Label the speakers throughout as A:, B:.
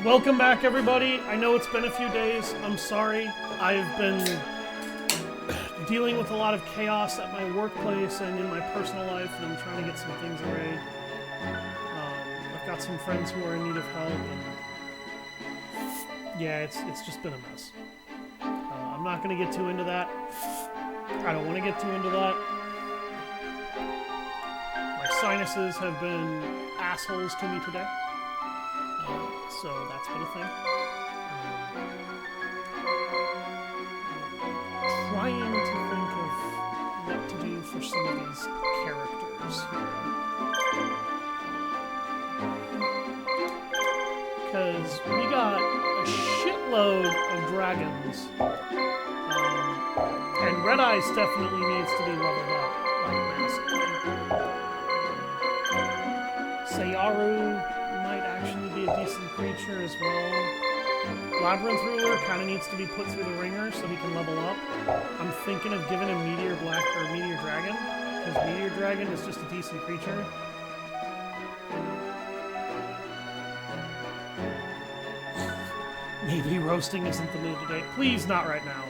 A: Welcome back, everybody. I know it's been a few days. I'm sorry. I've been dealing with a lot of chaos at my workplace and in my personal life, and I'm trying to get some things arranged. I've got some friends who are in need of help, and yeah, it's just been a mess. I'm not going to get too into that. I don't want to get too into that. My sinuses have been assholes to me today. So that's been a thing. Trying to think of what to do for some of these characters. Because we got a shitload of dragons. And Red Eyes definitely needs to be leveled up, like massively. Sayaru might actually be a decent creature as well. Labyrinth Ruler kind of needs to be put through the ringer so he can level up. I'm thinking of giving him Meteor Black or Meteor Dragon, because Meteor Dragon is just a decent creature. Maybe roasting isn't the mood today. Please, not right now.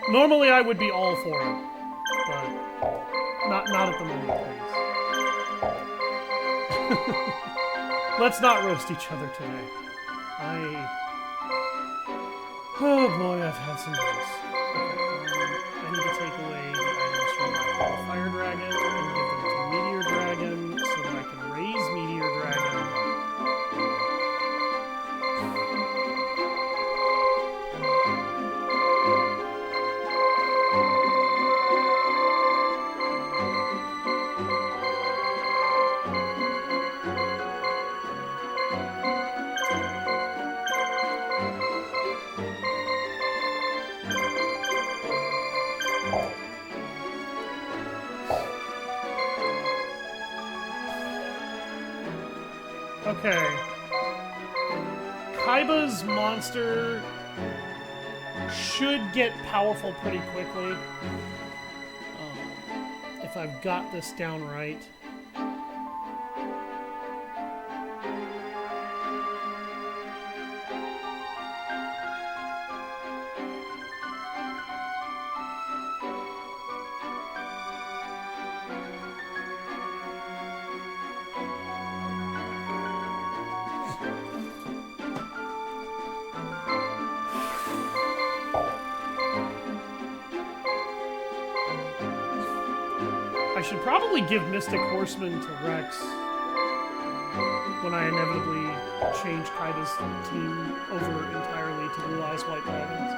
A: Normally I would be all for it, but not at the moment, please. Let's not roast each other today. Oh boy, I've had some days. Okay, I need to take away the items from my Fire Dragon and give them to Meteor Dragon so that I can raise Meteor Dragon. Okay. Kaiba's monster should get powerful pretty quickly. If I've got this down right. I should probably give Mystic Horseman to Rex when I inevitably change Kaiba's team over entirely to Blue Eyes White Dragons.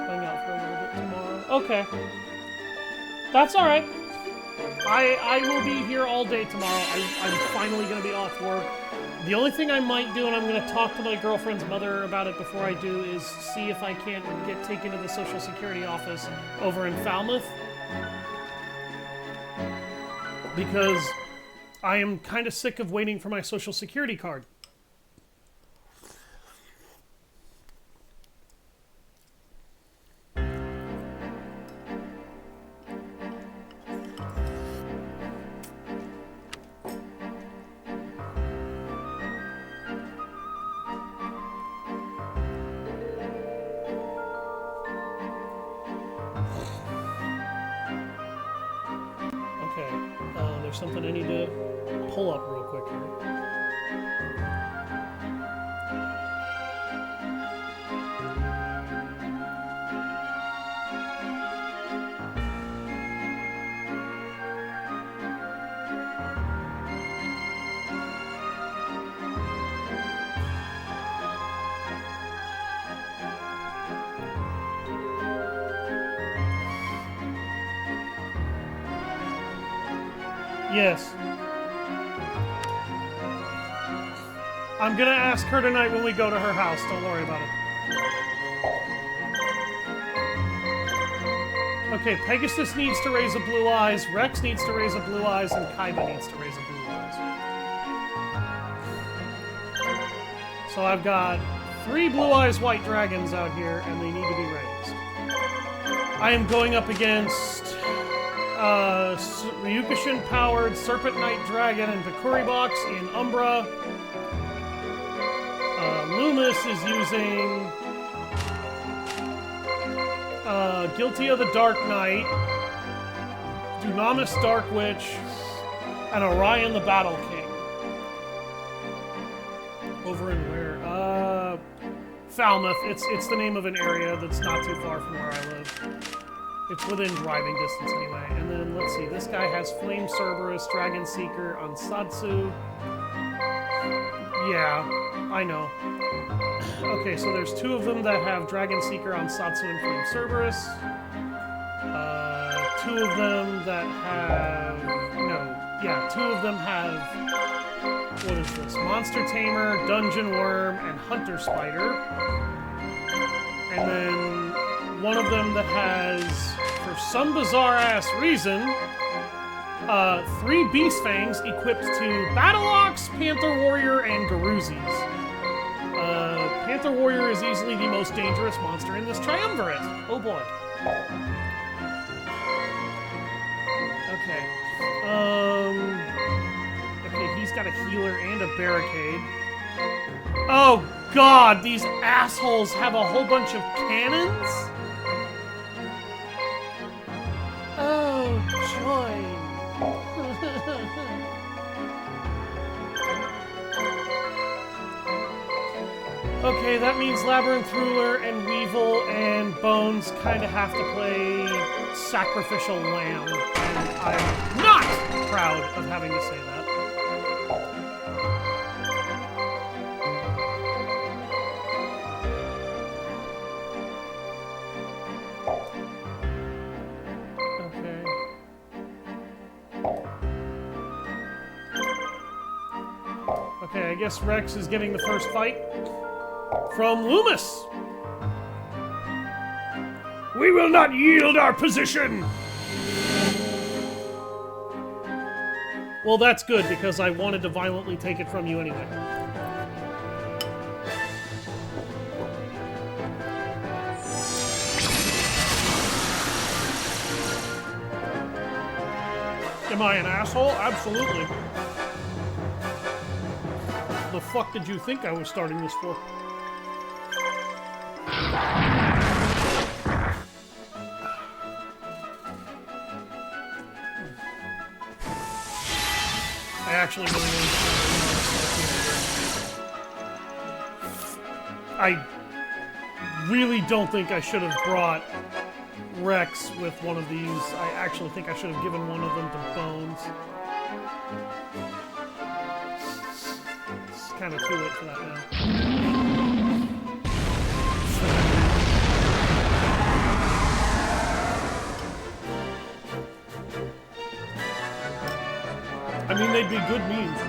A: Hang out for a little bit tomorrow. Okay. That's alright. I will be here all day tomorrow. I'm finally going to be off work. The only thing I might do, and I'm going to talk to my girlfriend's mother about it before I do, is see if I can't get taken to the Social Security office over in Falmouth. Because I am kind of sick of waiting for my Social Security card. Something I need to pull up real quick here. Yes. I'm gonna ask her tonight when we go to her house. Don't worry about it. Okay, Pegasus needs to raise a Blue Eyes, Rex needs to raise a Blue Eyes, and Kaiba needs to raise a Blue Eyes. So I've got 3 Blue Eyes White Dragons out here, and they need to be raised. I am going up against Ryukushin-powered Serpent Knight Dragon and Bakuri Box in Umbra. Loomis is using Guilty of the Dark Knight, Dunamis Dark Witch, and Orion the Battle King. Over in where? Falmouth. It's the name of an area that's not too far from where I live. It's within driving distance anyway. And then, let's see, this guy has Flame Cerberus, Dragon Seeker, Ansatsu. Yeah, I know. Okay, so there's two of them that have Dragon Seeker, Ansatsu, and Flame Cerberus. Two of them that have... No, yeah, two of them have... What is this? Monster Tamer, Dungeon Worm, and Hunter Spider. And then one of them that has, for some bizarre-ass reason, 3 Beast Fangs equipped to Battle Ox, Panther Warrior, and Garuzis. Panther Warrior is easily the most dangerous monster in this triumvirate. Oh boy. Okay. Okay, he's got a healer and a barricade. Oh god, these assholes have a whole bunch of cannons? Oh, joy. Okay, that means Labyrinth Ruler and Weevil and Bones kind of have to play Sacrificial Lamb, and I'm not proud of having to say that. Okay, I guess Rex is getting the first fight from Loomis. We will not yield our position! Well, that's good, because I wanted to violently take it from you anyway. Am I an asshole? Absolutely. The fuck did you think I was starting this for? I actually really need to... I really don't think I should have brought Rex with one of these. I actually think I should have given one of them to Bones. It's kind of too late for that now. I mean, they'd be good memes.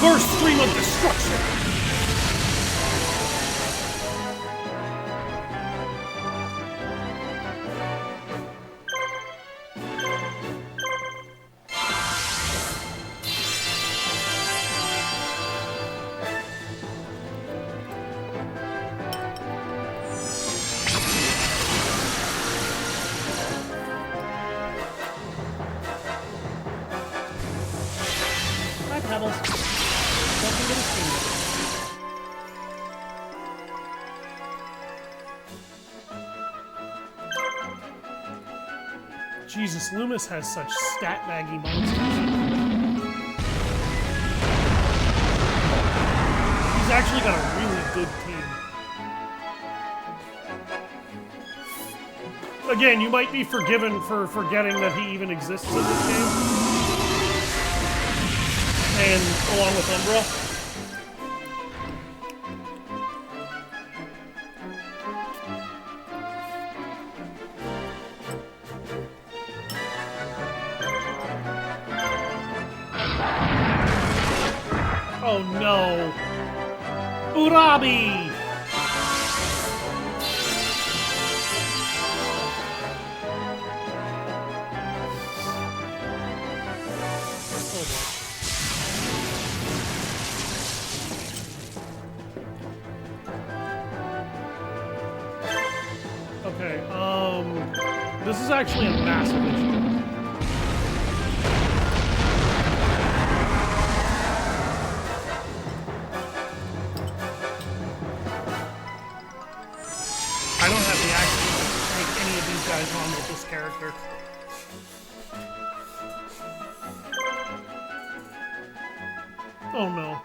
A: First stream of destruction! Jesus, Loomis has such stat-baggy monsters. He's actually got a really good team. Again, you might be forgiven for forgetting that he even exists in this game. And along with Umbra. Oh no! Urabi! Okay, this is actually a massive issue. guys on with this character. Oh no.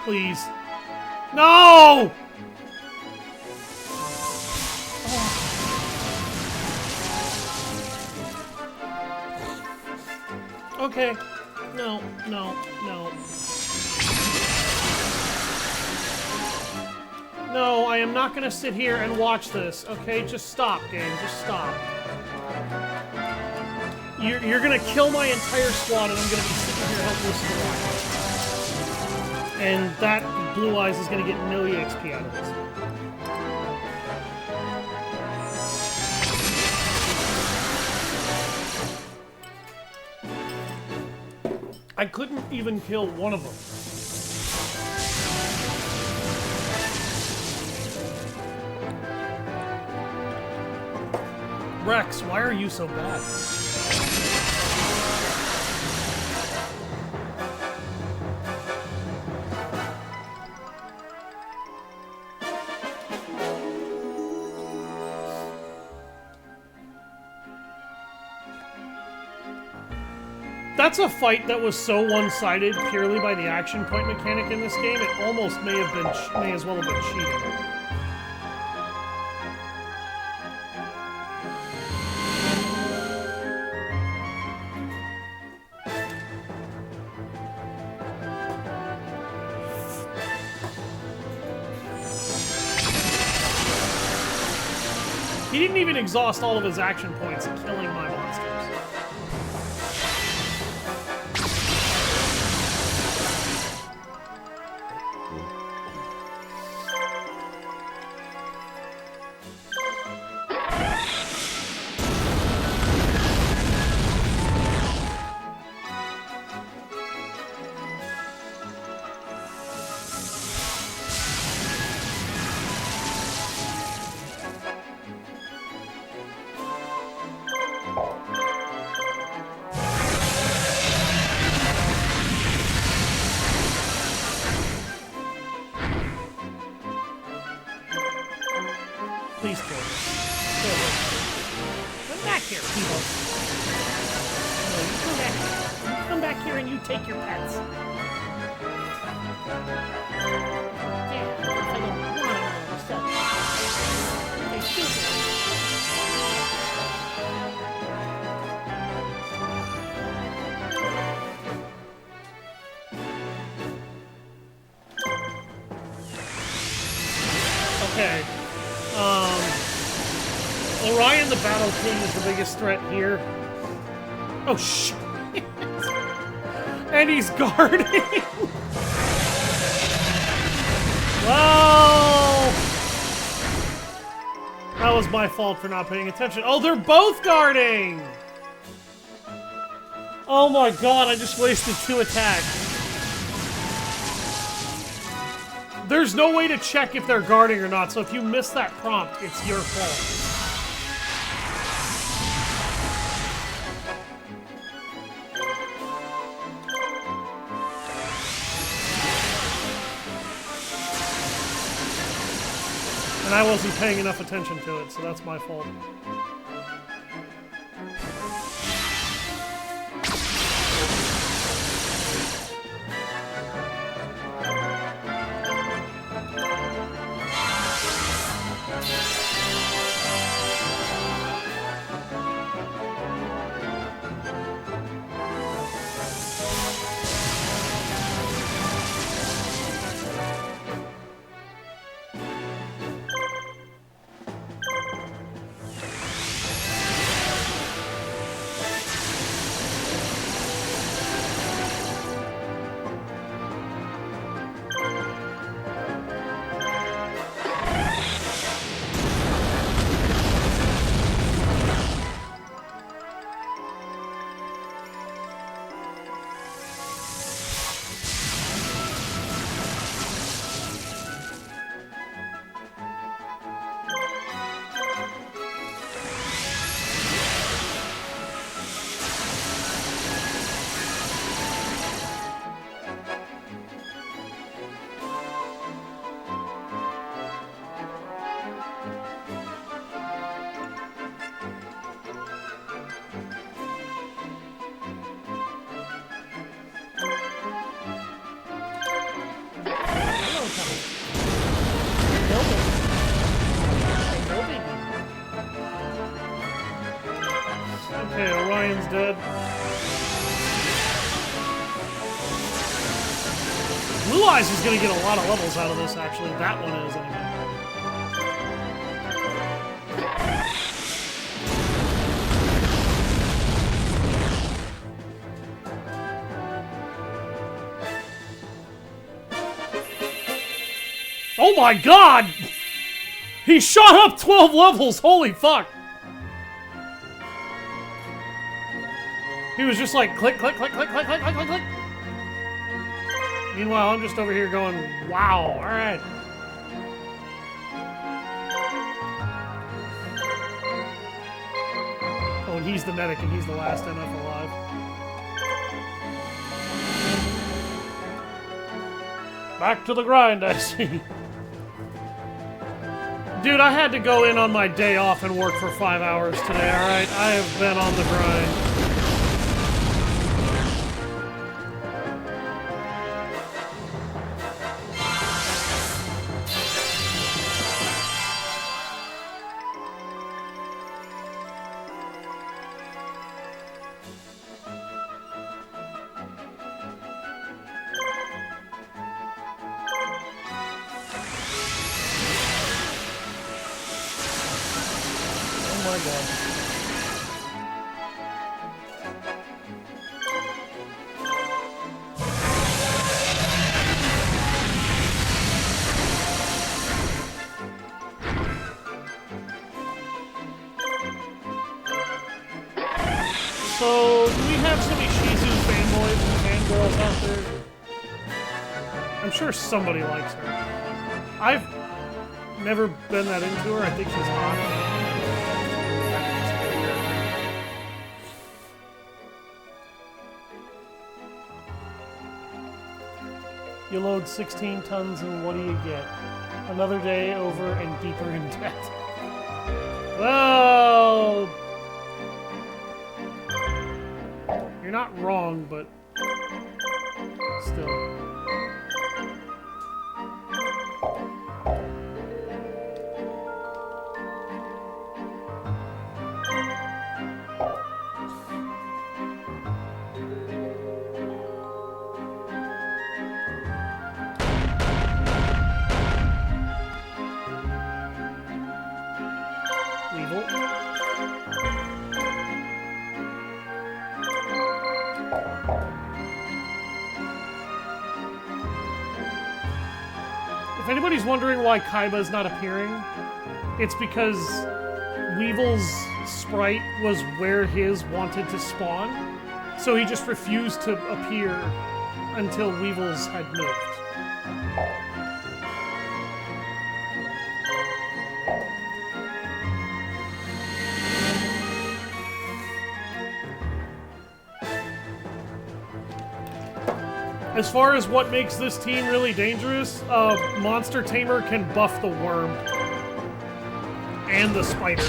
A: Please. No! Okay. No, no, no. No, I am not gonna sit here and watch this, okay? Just stop, game. Just stop. You're gonna kill my entire squad and I'm gonna be sitting here helpless to watch. And that Blue Eyes is gonna get no EXP out of this. I couldn't even kill one of them. Rex, why are you so bad? That's a fight that was so one-sided purely by the action point mechanic in this game. It almost may as well have been cheating. He didn't even exhaust all of his action points killing my monsters. Please kill me. Kill me. Come back here, people. No, you come back here. You come back here and you take your pets. Yeah, I don't want to stuff. They stupid. Okay. Orion the Battle King is the biggest threat here. Oh, shit. And he's guarding. Well, that was my fault for not paying attention. Oh, they're both guarding. Oh my god, I just wasted 2 attacks. There's no way to check if they're guarding or not, so if you miss that prompt, it's your fault. And I wasn't paying enough attention to it, so that's my fault. dead. Blue Eyes is gonna get a lot of levels out of this, actually. That one is, anyway. Oh my god! He shot up 12 levels! Holy fuck! He was just like click, click, click, click, click, click, click, click, click. Meanwhile, I'm just over here going, wow, alright. Oh, and he's the medic and he's the last MF alive. Back to the grind, I see. Dude, I had to go in on my day off and work for 5 hours today, alright? I have been on the grind. So, do we have some Ishizu fanboys and fangirls out there? I'm sure somebody likes her. I've never been that into her. I think she's hot. You load 16 tons and what do you get? Another day over and deeper in debt. Well... you're not wrong, but still. Weevil. If anybody's wondering why Kaiba's not appearing, it's because Weevil's sprite was where his wanted to spawn, so he just refused to appear until Weevil's had moved. As far as what makes this team really dangerous, Monster Tamer can buff the worm and the spider.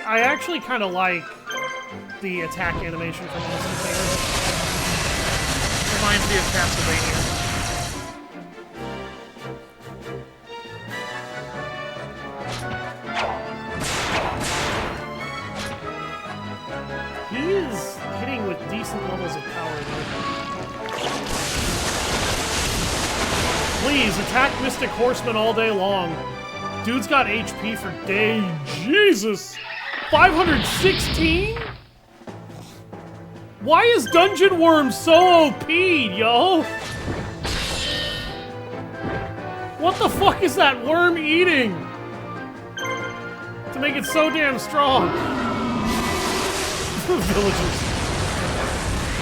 A: I actually kind of like the attack animation from Monster Tamer. Reminds me of Castlevania. He is hitting with decent levels of power there. Please, attack Mystic Horseman all day long. Dude's got HP for days. Jesus! 516? Why is Dungeon Worm so OP'd, yo? What the fuck is that worm eating? To make it so damn strong. Villagers.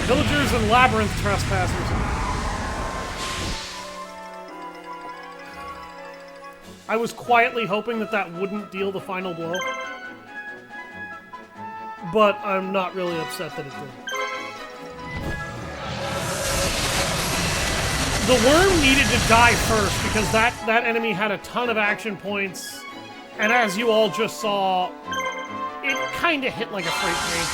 A: Villagers and labyrinth trespassers. I was quietly hoping that that wouldn't deal the final blow. But I'm not really upset that it did. The worm needed to die first because that enemy had a ton of action points. And as you all just saw, it kind of hit like a freight train.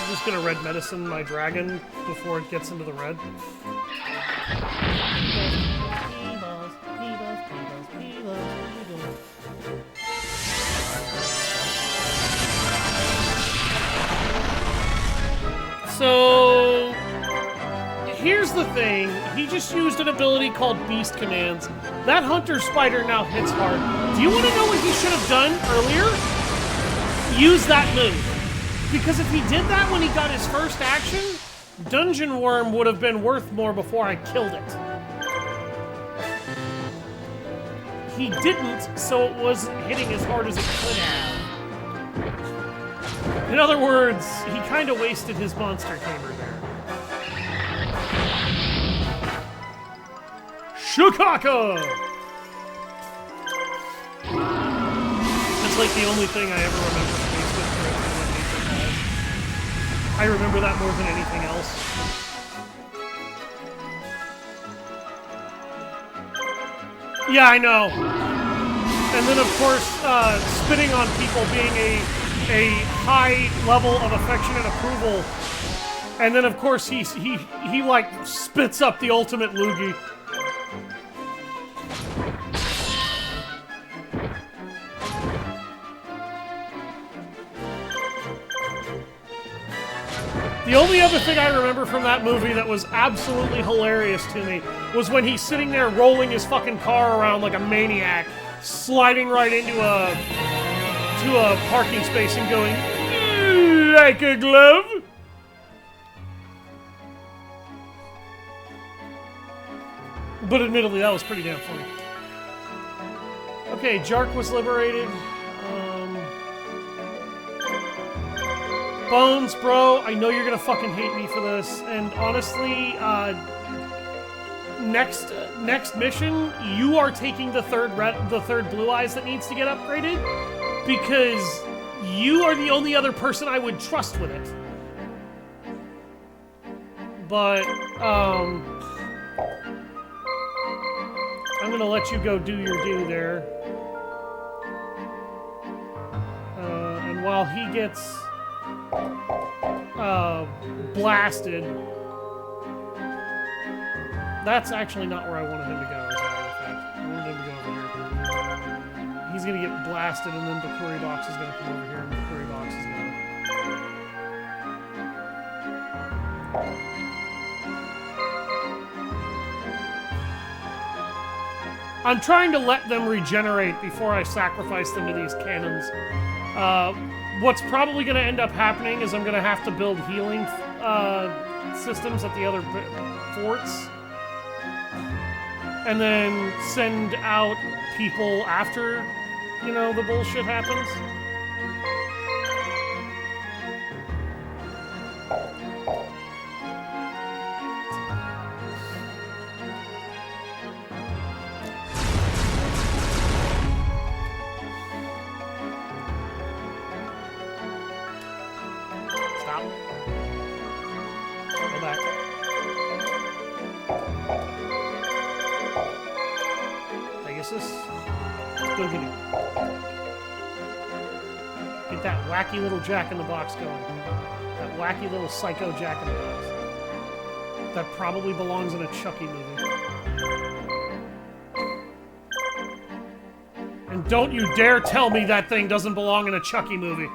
A: I'm just gonna red medicine my dragon before it gets into the red. So, here's the thing. He just used an ability called Beast Commands. That Hunter Spider now hits hard. Do you want to know what he should have done earlier? Use that move. Because if he did that when he got his first action, Dungeon Worm would have been worth more before I killed it. He didn't, so it wasn't hitting as hard as it could have. In other words, he kind of wasted his monster tamer there. Shukaka! That's like the only thing I ever remember faced with for nature. I remember that more than anything else. Yeah, I know. And then, of course, spitting on people being a high level of affection and approval. And then, of course, he like spits up the ultimate loogie. The only other thing I remember from that movie that was absolutely hilarious to me was when he's sitting there rolling his fucking car around like a maniac, sliding right into a parking space and going, like a glove? But admittedly, that was pretty damn funny. Okay, Jark was liberated. Bones, bro, I know you're gonna fucking hate me for this, and honestly, next mission, you are taking the third Blue Eyes that needs to get upgraded, because you are the only other person I would trust with it. But, I'm gonna let you go do your due there. And while he gets blasted. That's actually not where I wanted him to go, as a matter of fact. I wanted him to go over here. He's gonna get blasted, and then Bakuri Box is gonna come over here, and Bakuri Box is gonna... I'm trying to let them regenerate before I sacrifice them to these cannons. What's probably going to end up happening is I'm going to have to build healing systems at the other forts. And then send out people after, you know, the bullshit happens. Get that wacky little Jack-in-the-Box going. That wacky little psycho Jack-in-the-Box. That probably belongs in a Chucky movie. And don't you dare tell me that thing doesn't belong in a Chucky movie.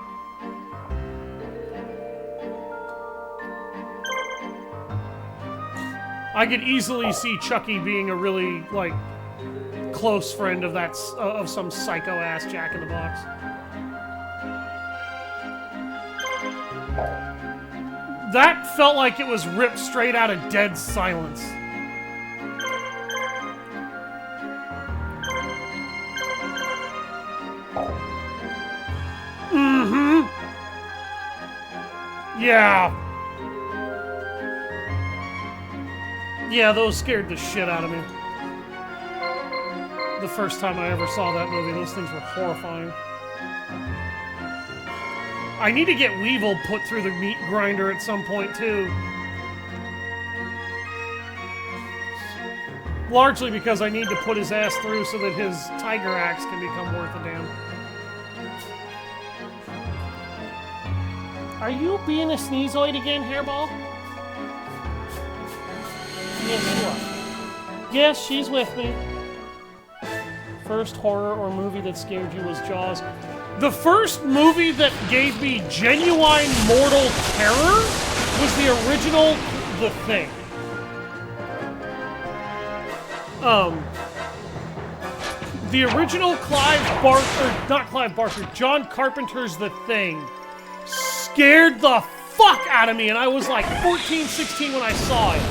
A: I could easily see Chucky being a really, like, close friend of that of some psycho-ass Jack-in-the-Box. That felt like it was ripped straight out of Dead Silence. Mm-hmm. Yeah. Yeah, those scared the shit out of me. the first time I ever saw that movie. Those things were horrifying. I need to get Weevil put through the meat grinder at some point, too. Largely because I need to put his ass through so that his tiger axe can become worth a damn. Are you being a sneezoid again, Hairball? Yes, you are. Yes, she's with me. First horror or movie that scared you was Jaws. The first movie that gave me genuine mortal terror was the original The Thing. The original John Carpenter's The Thing scared the fuck out of me, and I was like 14, 16 when I saw it.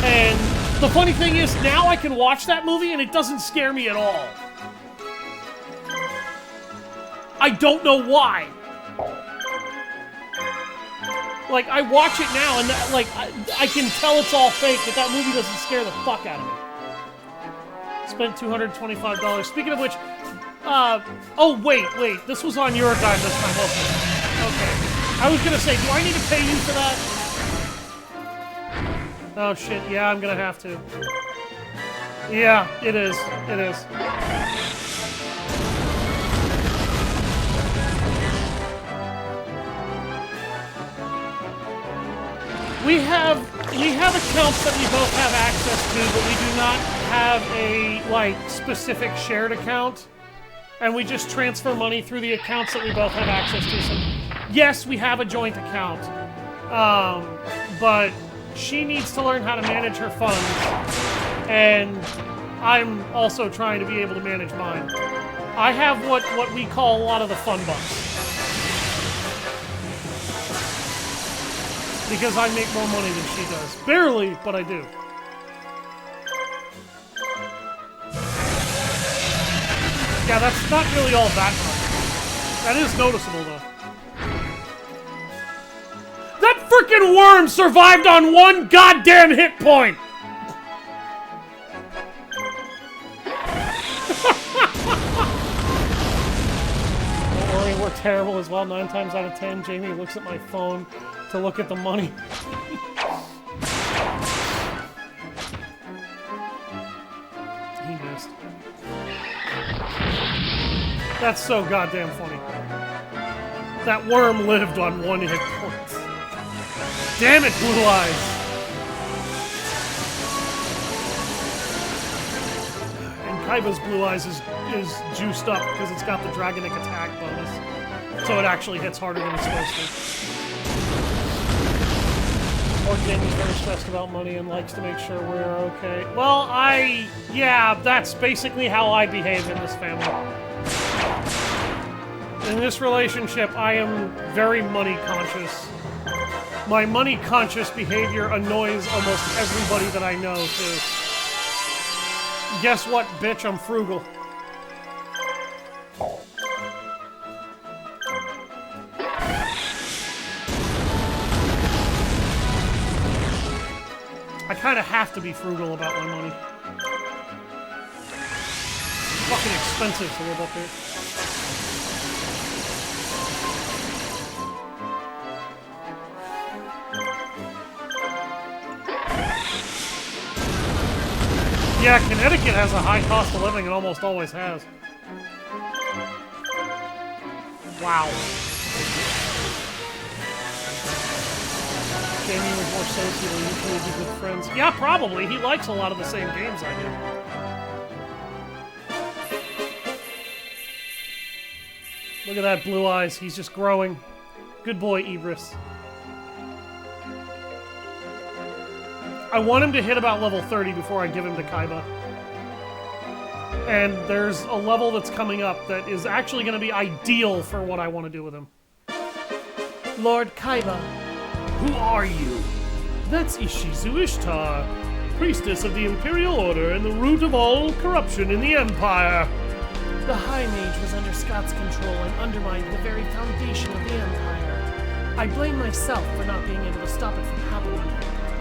A: And the funny thing is, now I can watch that movie and it doesn't scare me at all. I don't know why. Like, I watch it now and, like, I can tell it's all fake, but that movie doesn't scare the fuck out of me. Spent $225. Speaking of which, oh, wait, this was on your dime this time, wasn't it? Okay. I was gonna say, do I need to pay you for that? Oh, shit, yeah, I'm gonna have to. Yeah, it is. It is. We have accounts that we both have access to, but we do not have a, like, specific shared account. And we just transfer money through the accounts that we both have access to. So, yes, we have a joint account. But she needs to learn how to manage her funds. And I'm also trying to be able to manage mine. I have what we call a lot of the fun bucks. Because I make more money than she does. Barely, but I do. Yeah, that's not really all that much. That is noticeable, though. That frickin' worm survived on one goddamn hit point! Don't worry, we're terrible as well. 9 times out of 10, Jamie looks at my phone to look at the money. He missed. That's so goddamn funny. That worm lived on 1 hit point. Damn it, Blue Eyes! And Kaiba's Blue Eyes is juiced up because it's got the Dragonic attack bonus. So it actually hits harder than it's supposed to. Or Jamie's very stressed about money and likes to make sure we're okay. Well, yeah, that's basically how I behave in this family. In this relationship, I am very money conscious. My money conscious behavior annoys almost everybody that I know, too. Guess what, bitch? I'm frugal. I kind of have to be frugal about my money. It's fucking expensive to live up here. Yeah, Connecticut has a high cost of living and almost always has. Wow. Jamie was more sociable, you two would be good friends. Yeah, probably. He likes a lot of the same games I do. Look at that Blue Eyes. He's just growing. Good boy, Ibris. I want him to hit about level 30 before I give him to Kaiba. And there's a level that's coming up that is actually going to be ideal for what I want to do with him. Lord Kaiba. Who are you? That's Ishizu Ishtar, priestess of the Imperial Order and the root of all corruption in the Empire. The High Mage was under Scott's control and undermined the very foundation of the Empire. I blame myself for not being able to stop it from happening.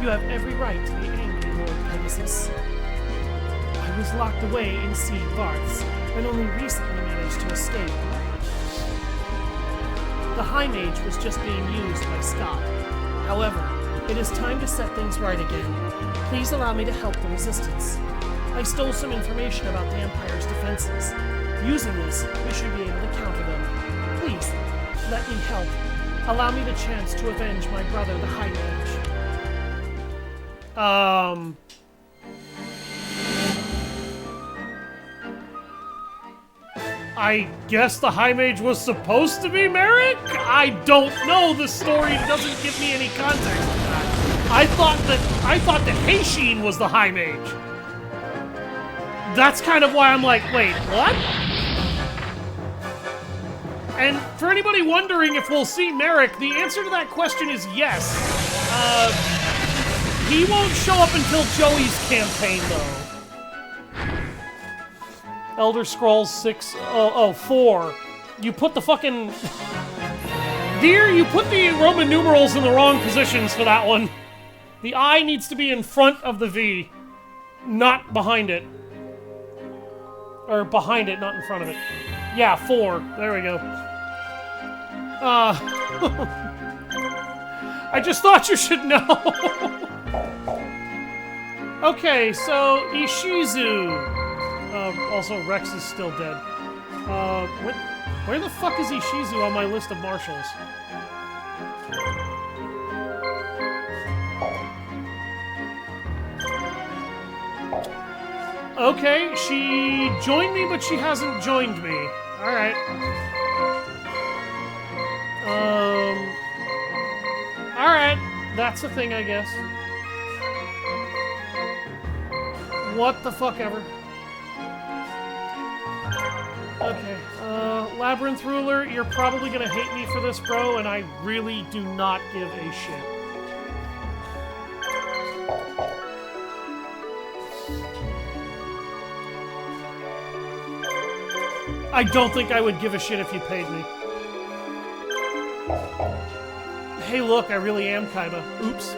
A: You have every right to be angry, Lord Pegasus. I was locked away in Seed Varths, and only recently managed to escape. The High Mage was just being used by Scott. However, it is time to set things right again. Please allow me to help the Resistance. I stole some information about the Empire's defenses. Using this, we should be able to counter them. Please, let me help. Allow me the chance to avenge my brother, the High Mage. I guess the High Mage was supposed to be Merrick? I don't know. The story doesn't give me any context to that. I thought that Heishin was the High Mage. That's kind of why I'm like, wait, what? And for anybody wondering if we'll see Merrick, the answer to that question is yes. He won't show up until Joey's campaign, though. Elder Scrolls 4. You put the fucking... Dear, you put the Roman numerals in the wrong positions for that one. The I needs to be in front of the V, not behind it. Or behind it, not in front of it. Yeah, 4. There we go. I just thought you should know. Okay, so Ishizu. Also, Rex is still dead. Where the fuck is Ishizu on my list of marshals? Okay, she joined me, but she hasn't joined me. Alright. Alright. That's a thing, I guess. What the fuck ever. Okay, Labyrinth Ruler, you're probably gonna hate me for this, bro, and I really do not give a shit. I don't think I would give a shit if you paid me. Hey, look, I really am Kaiba. Oops.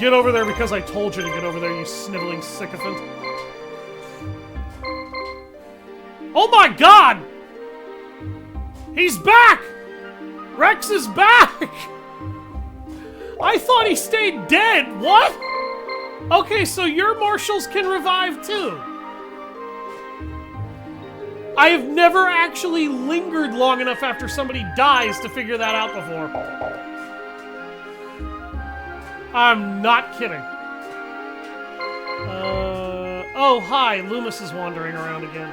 A: Get over there because I told you to get over there, you sniveling sycophant. Oh my god! He's back! Rex is back! I thought he stayed dead. What? Okay, so your marshals can revive too. I have never actually lingered long enough after somebody dies to figure that out before. I'm not kidding. Oh, hi. Loomis is wandering around again.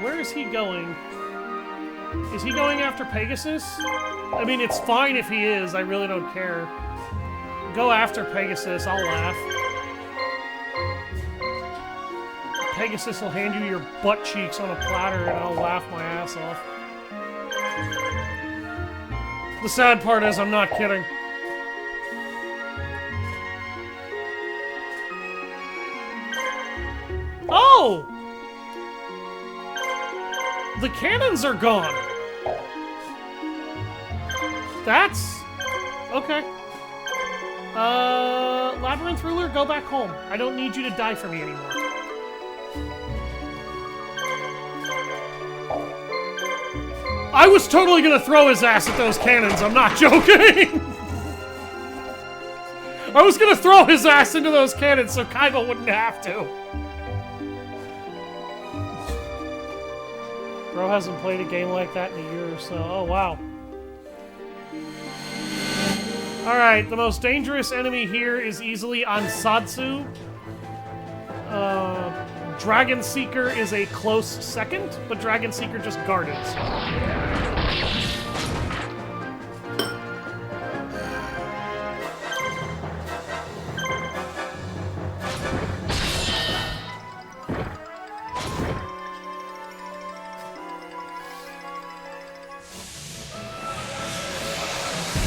A: Where is he going? Is he going after Pegasus? I mean, it's fine if he is. I really don't care. Go after Pegasus. I'll laugh. Pegasus will hand you your butt cheeks on a platter and I'll laugh my ass off. The sad part is I'm not kidding. Oh! The cannons are gone. That's... okay. Labyrinth Ruler, go back home. I don't need you to die for me anymore. I was totally gonna throw his ass at those cannons, I'm not joking! I was gonna throw his ass into those cannons so Kaiba wouldn't have to. Bro hasn't played a game like that in a year or so. Oh, wow. Alright, the most dangerous enemy here is easily Ansatsu. Dragon Seeker is a close second, but Dragon Seeker just guarded. So.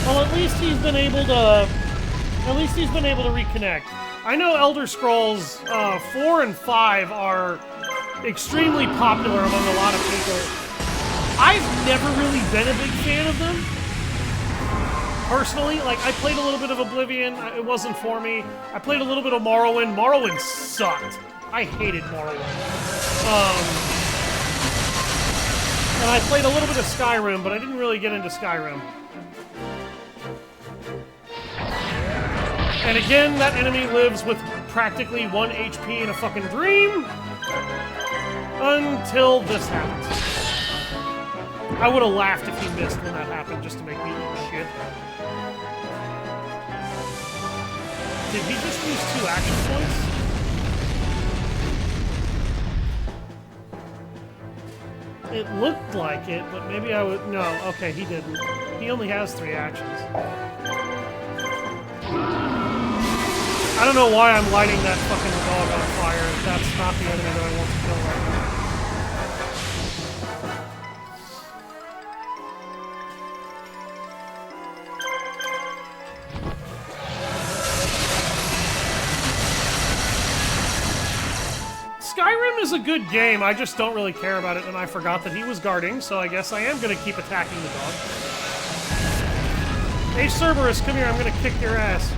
A: Well, at least he's been able to reconnect. I know Elder Scrolls 4 and 5 are extremely popular among a lot of people. I've never really been a big fan of them. Personally, like, I played a little bit of Oblivion. It wasn't for me. I played a little bit of Morrowind. Morrowind sucked. I hated Morrowind. And I played a little bit of Skyrim, but I didn't really get into Skyrim. And again, that enemy lives with practically 1 HP in a fucking dream. Until this happens. I would have laughed if he missed when that happened, just to make me eat shit. Did he just use 2 action points? It looked like it, but maybe I would... No, okay, he didn't. He only has 3 actions. I don't know why I'm lighting that fucking dog on fire. That's not the enemy that I want to kill right now. Skyrim is a good game, I just don't really care about it, and I forgot that he was guarding, so I guess I am gonna keep attacking the dog. Hey Cerberus, come here, I'm gonna kick your ass.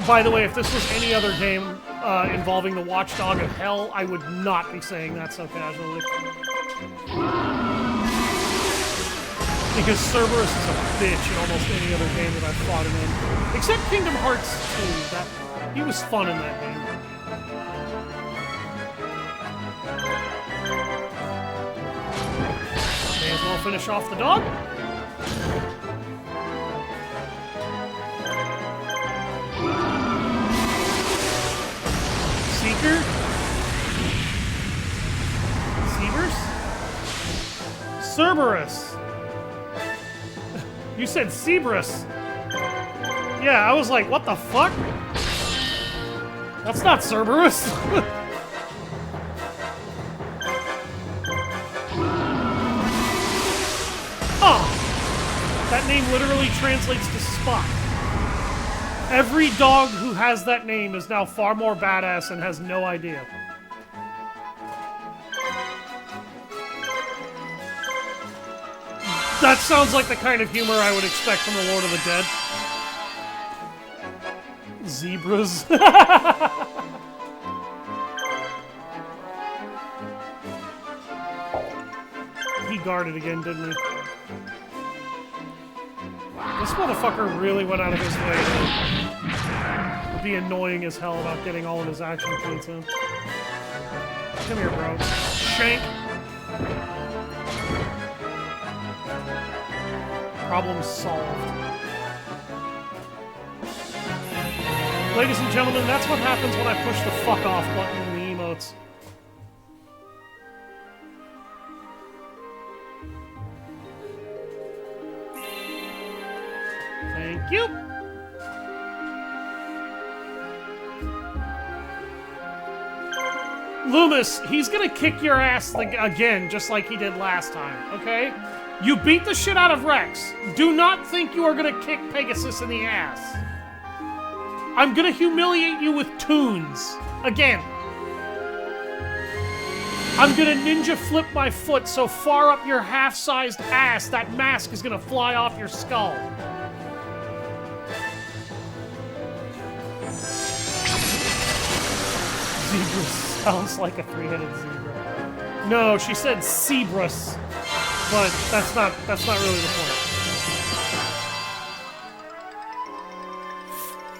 A: By the way, if this was any other game involving the Watchdog of Hell, I would not be saying that so casually. Because Cerberus is a bitch in almost any other game that I've fought him in. Except Kingdom Hearts 2. He was fun in that game. May as well finish off the dog. Seeker? Seavers? Cerberus! You said Cerberus! Yeah, I was like, what the fuck? That's not Cerberus! Oh! That name literally translates to Spot. Every dog who has that name is now far more badass and has no idea. That sounds like the kind of humor I would expect from the Lord of the Dead. Zebras. He guarded again, didn't he? This motherfucker really went out of his way to be annoying as hell about getting all of his action points in. Come here, bro. Shank. Problem solved. Ladies and gentlemen, that's what happens when I push the fuck off button in the emotes. Thank you. Loomis, he's gonna kick your ass again, just like he did last time, okay? You beat the shit out of Rex. Do not think you are gonna kick Pegasus in the ass. I'm gonna humiliate you with tunes. Again. I'm gonna ninja flip my foot so far up your half-sized ass that mask is gonna fly off your skull. Zebra sounds like a 3-headed zebra. No, she said Cebrus. But that's not really the point.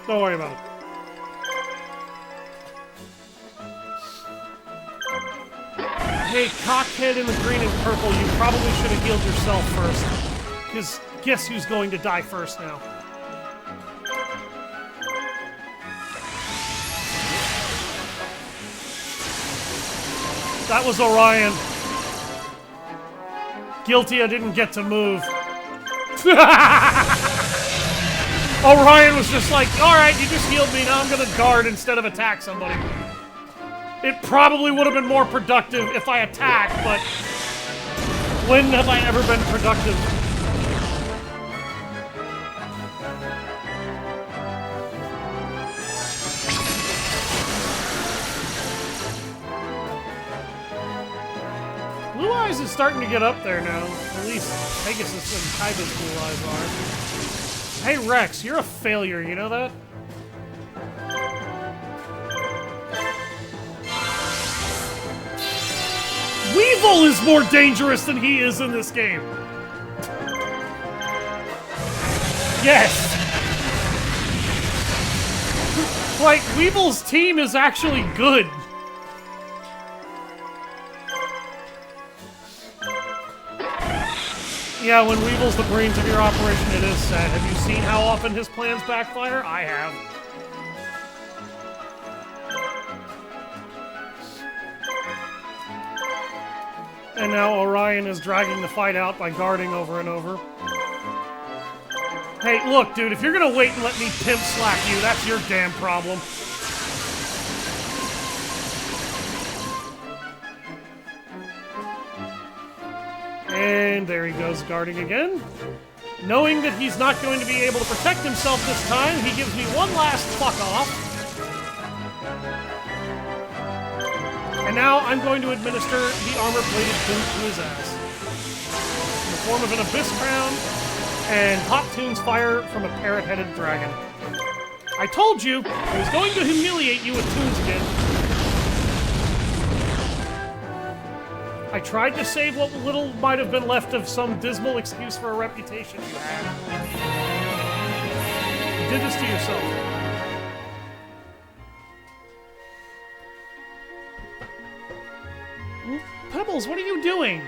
A: Don't worry about it. Hey, cockhead in the green and purple, you probably should have healed yourself first. Because guess who's going to die first now? That was Orion. Guilty I didn't get to move. Orion was just like, alright, you just healed me, now I'm gonna guard instead of attack somebody. It probably would have been more productive if I attacked, but when have I ever been productive? Blue Eyes is starting to get up there now. At least Pegasus and Kaiba's Blue Eyes are. Hey Rex, you're a failure, you know that? Weevil is more dangerous than he is in this game. Yes. Like, Weevil's team is actually good. Yeah, when Weevil's the brains of your operation, it is sad. Have you seen how often his plans backfire? I have. And now Orion is dragging the fight out by guarding over and over. Hey, look, dude, if you're gonna wait and let me pimp slack you, that's your damn problem. And there he goes, guarding again. Knowing that he's not going to be able to protect himself this time, he gives me one last fuck off. And now I'm going to administer the armor-plated boot to his ass. In the form of an Abyss Crown and Hot Tunes fire from a parrot-headed dragon. I told you, I was going to humiliate you with tunes again. I tried to save what little might have been left of some dismal excuse for a reputation you had. You did this to yourself. Pebbles, what are you doing?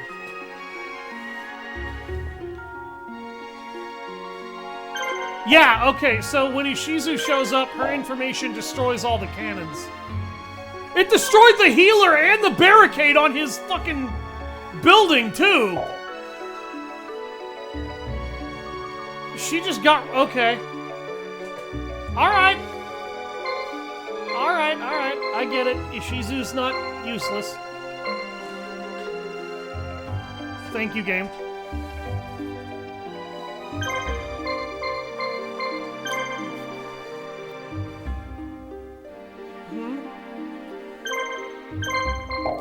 A: Yeah, okay, so when Ishizu shows up, her information destroys all the cannons. It destroyed the healer and the barricade on his fucking building, too! She just got... okay. Alright. Alright, alright. I get it. Ishizu's not useless. Thank you, game.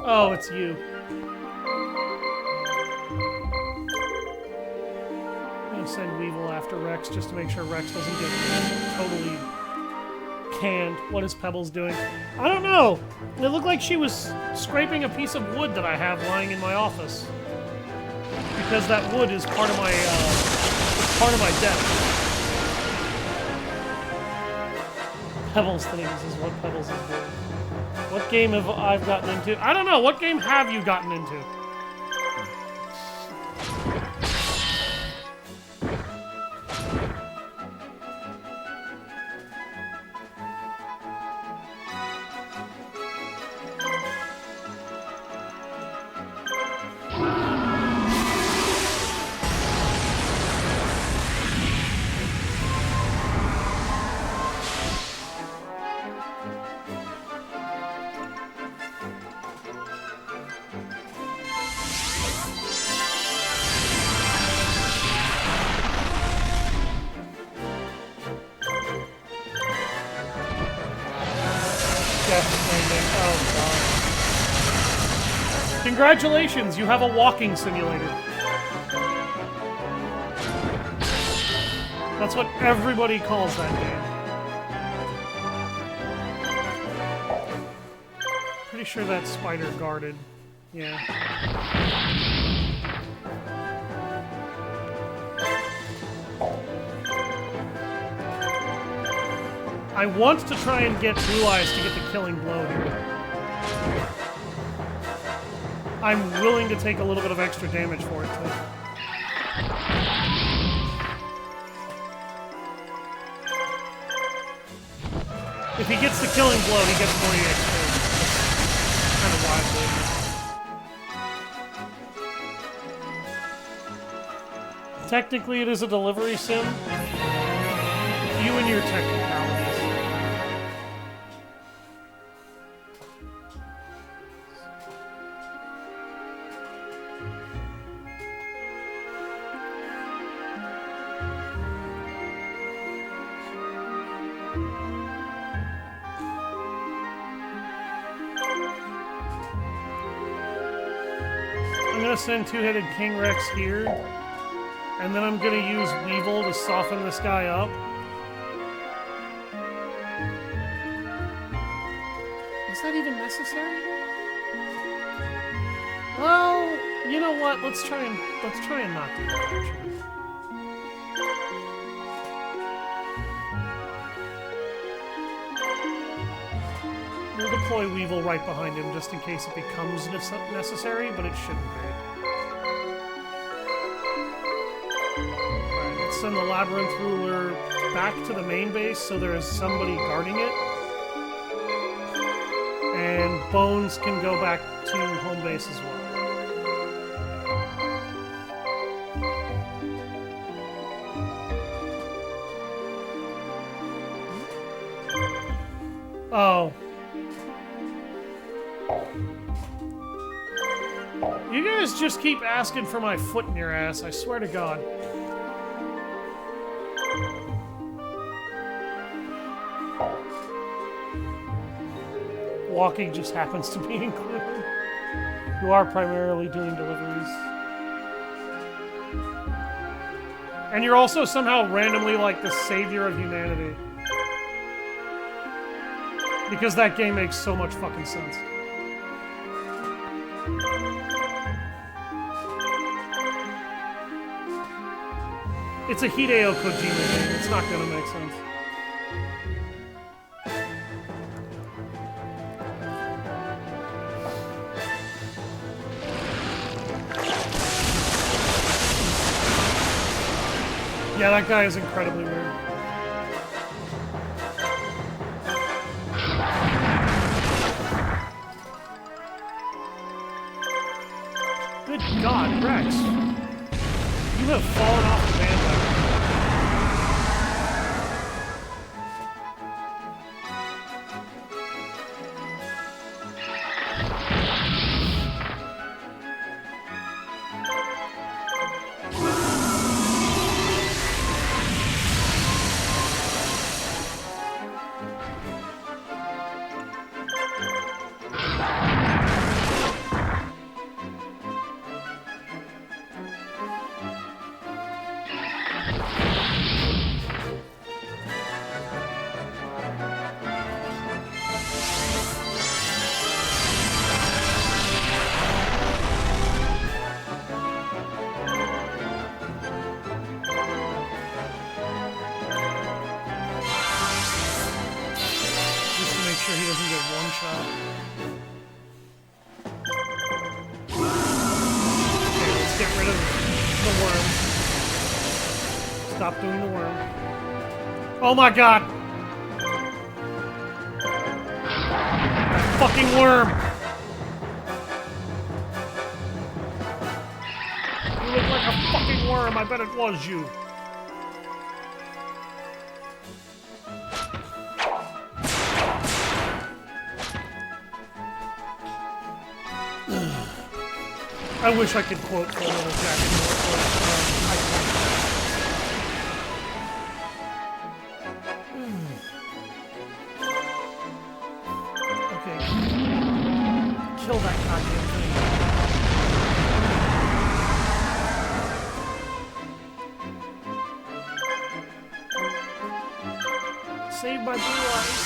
A: Oh, it's you. I'm gonna send Weevil after Rex just to make sure Rex doesn't get totally canned. What is Pebbles doing? I don't know. It looked like she was scraping a piece of wood that I have lying in my office. Because that wood is part of my desk. Pebbles things is what Pebbles is doing. What game have I gotten into? I don't know. What game have you gotten into? Congratulations, you have a walking simulator. That's what everybody calls that game. Pretty sure that's spider guarded. Yeah. I want to try and get Blue Eyes to get the killing blow here. I'm willing to take a little bit of extra damage for it, too. If he gets the killing blow, he gets 40 XP. That's kind of wild. Technically, it is a delivery sim. You and your technicalities. I'm gonna send Two-Headed King Rex here, and then I'm gonna use Weevil to soften this guy up. Is that even necessary? Well, you know what? Let's try and not do that, actually. We'll deploy Weevil right behind him just in case it becomes necessary, but it shouldn't be. Alright, let's send the Labyrinth Ruler back to the main base so there is somebody guarding it. And Bones can go back to home base as well. Oh. You guys just keep asking for my foot in your ass, I swear to God. Walking just happens to be included. You are primarily doing deliveries. And you're also somehow randomly like the savior of humanity. Because that game makes so much fucking sense. It's a Hideo Kojima game. It's not gonna make sense. Yeah, that guy is incredibly weird. Good God, Rex. You have fallen off the bandwagon. Stop doing the worm. Oh my God! That fucking worm! You look like a fucking worm, I bet it was you. I wish I could quote Full Metal Jacket more, but I can't. Okay. Kill that goddamn thing. Save my blue eyes.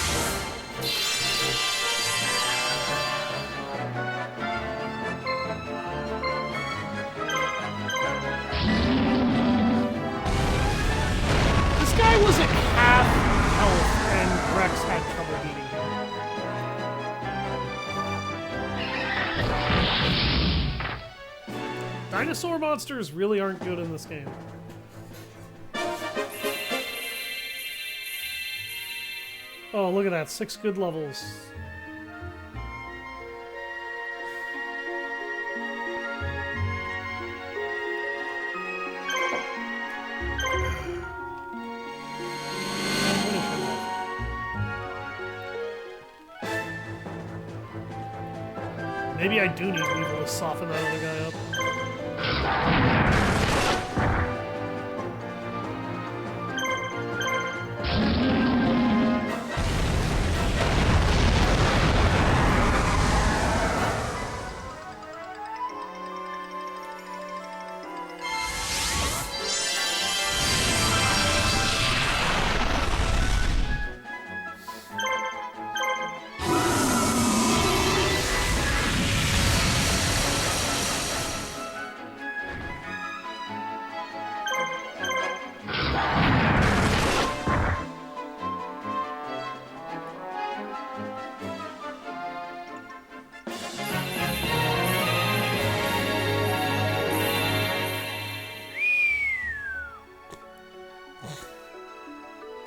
A: Was at half health and Rex had trouble beating him. Dinosaur monsters really aren't good in this game. Oh, look at that. 6 good levels. Maybe I do need Weevil to soften that other guy up.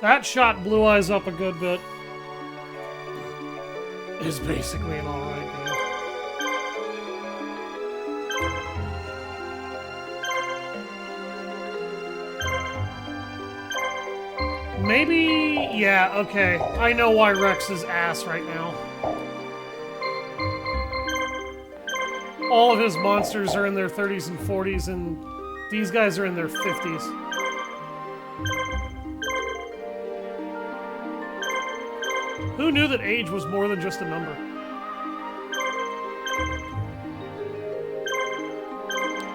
A: That shot Blue Eyes up a good bit. Is basically an alright game. Maybe... yeah, okay. I know why Rex is ass right now. All of his monsters are in their 30s and 40s, and these guys are in their 50s. Who knew that age was more than just a number?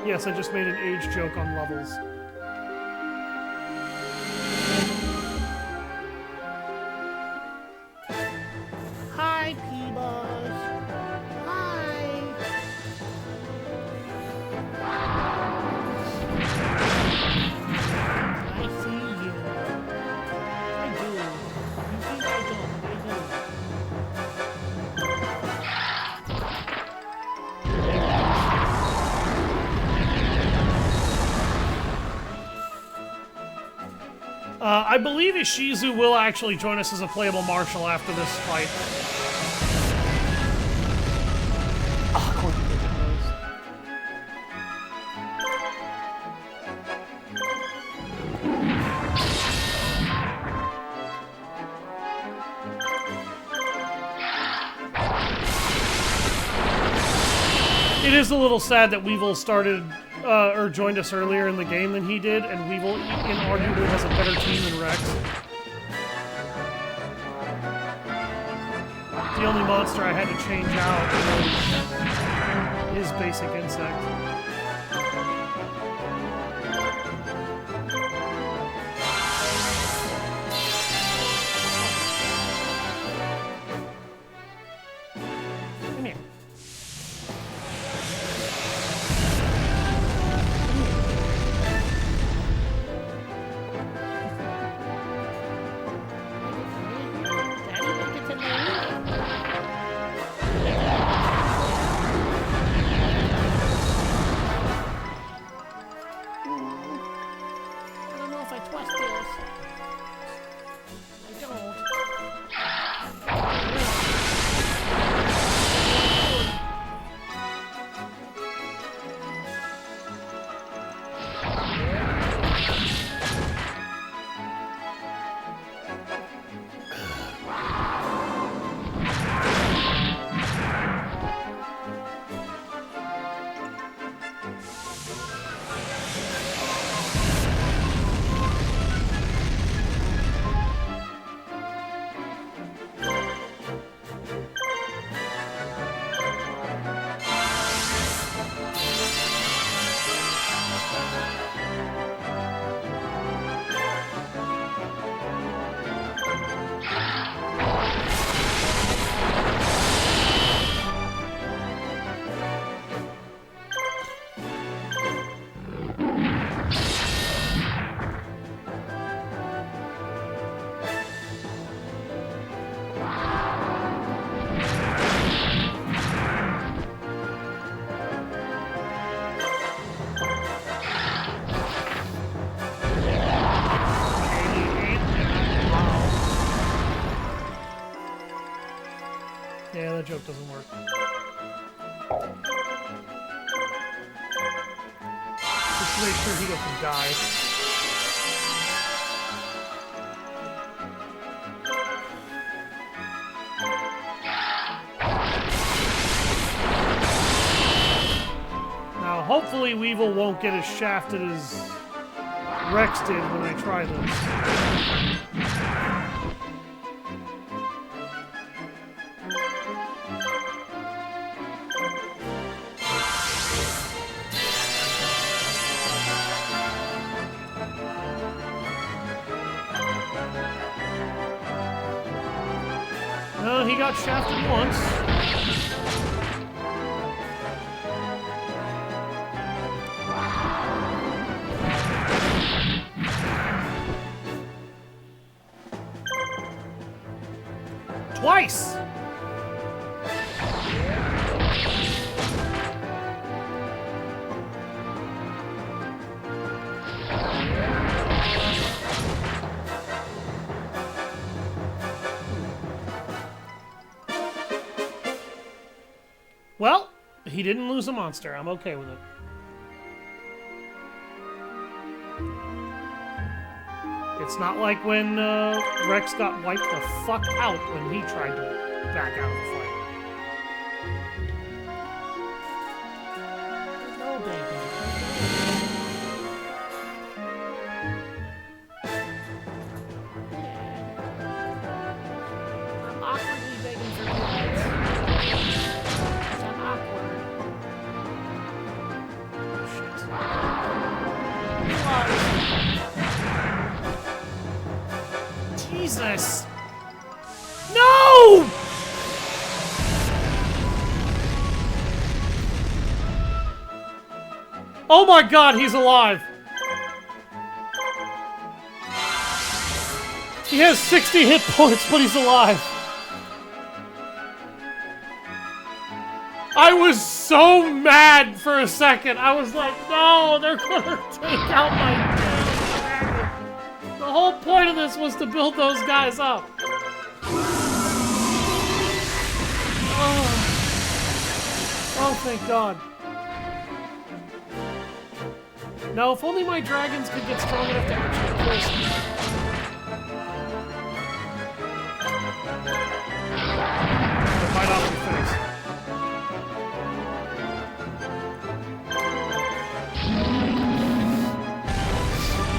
A: Yes, I just made an age joke on levels. Hi, P-Buzz. Hi. I see you. I do. You think I don't? I do. I believe Ishizu will actually join us as a playable marshal after this fight. According to the news. It is a little sad that Weevil started or joined us earlier in the game than he did, and Weevil inarguably has a better team than Rex. The only monster I had to change out was his basic insect. Come here. Yeah, that joke doesn't work. Just to make sure he doesn't die. Now, hopefully Weevil won't get as shafted as Rex did when I try this. No, he got shafted once. Twice! Well, he didn't lose a monster. I'm okay with it. It's not like when Rex got wiped the fuck out when he tried to back out of the fight. No, baby. I'm awkwardly begging for kids. I'm awkward. Oh, shit. Jesus! No! Oh my god, he's alive! He has 60 hit points, but he's alive. I was so mad for a second. I was like, no, they're gonna take out my damn dragon. The whole point of this was to build those guys up. Oh, thank God. Now, if only my dragons could get strong enough to actually kill someone. Bite off your face.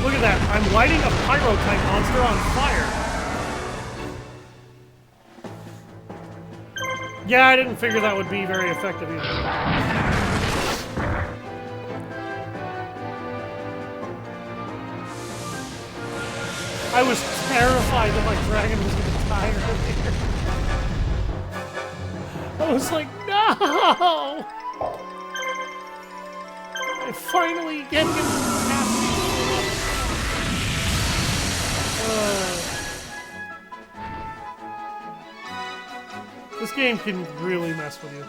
A: Look at that. I'm lighting a pyro-type monster on fire. Yeah, I didn't figure that would be very effective either. I was terrified that my dragon was going to die earlier. I was like, no! I finally get him happy. This game can really mess with you.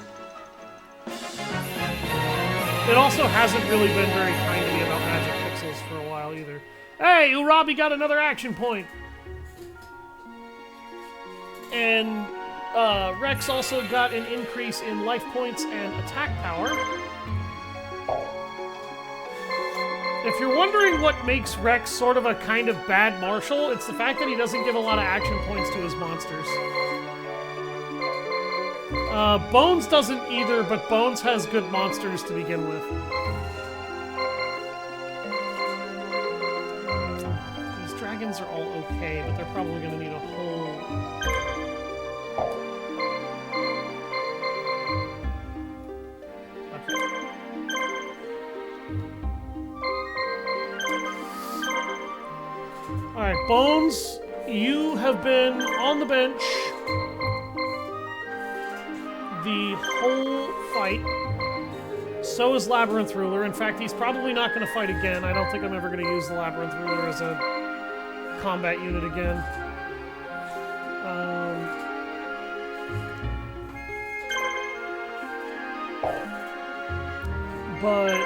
A: It also hasn't really been very kind to me about magic pixels for a while either. Hey, Urabi got another action point! And Rex also got an increase in life points and attack power. If you're wondering what makes Rex sort of a kind of bad marshal, it's the fact that he doesn't give a lot of action points to his monsters. Bones doesn't either, but Bones has good monsters to begin with. These dragons are all okay, but they're probably going to need a whole... Okay. Alright, Bones, you have been on the bench the whole fight. So is Labyrinth Ruler. In fact, he's probably not going to fight again. I don't think I'm ever going to use the Labyrinth Ruler as a combat unit again. But,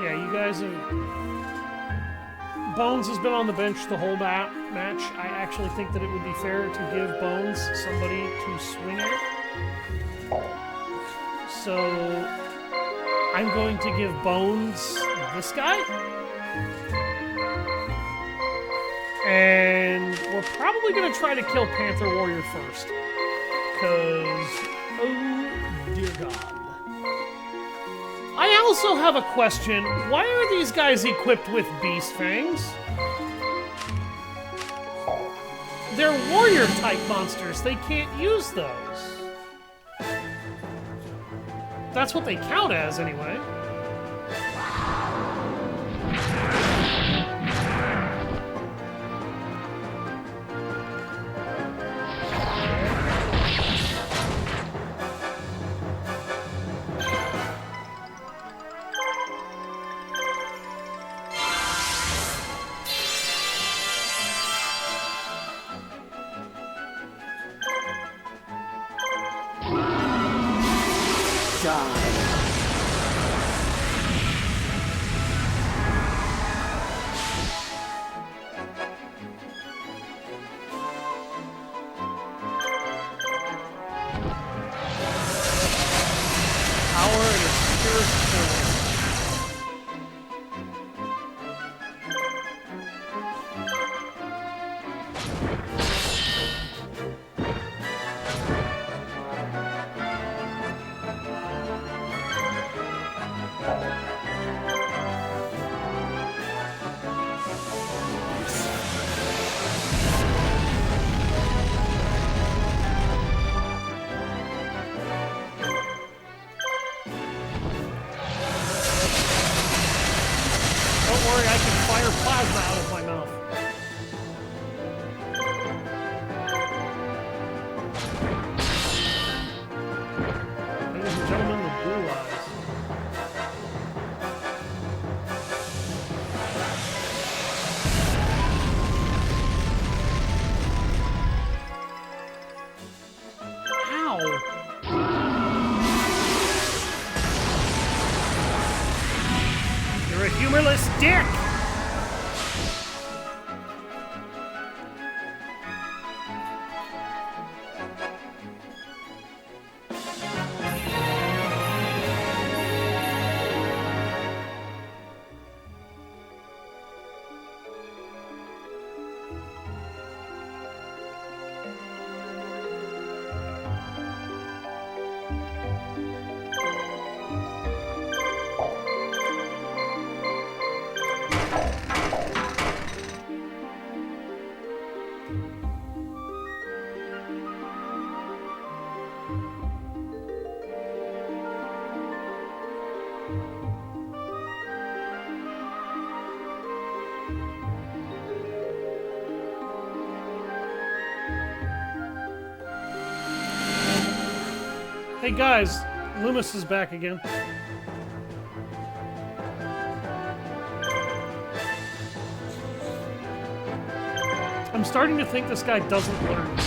A: yeah, you guys have... Bones has been on the bench the whole match. I actually think that it would be fair to give Bones somebody to swing at. So, I'm going to give Bones this guy. And we're probably going to try to kill Panther Warrior first. Because, oh dear God. I also have a question. Why are these guys equipped with Beast Fangs? They're warrior-type monsters. They can't use those. That's what they count as, anyway. purest form. Don't worry, I can fire plasma out of my mouth. Ladies and gentlemen, the blue eyes. Ow! You're a humorless dick! Hey guys, Loomis is back again. I'm starting to think this guy doesn't learn.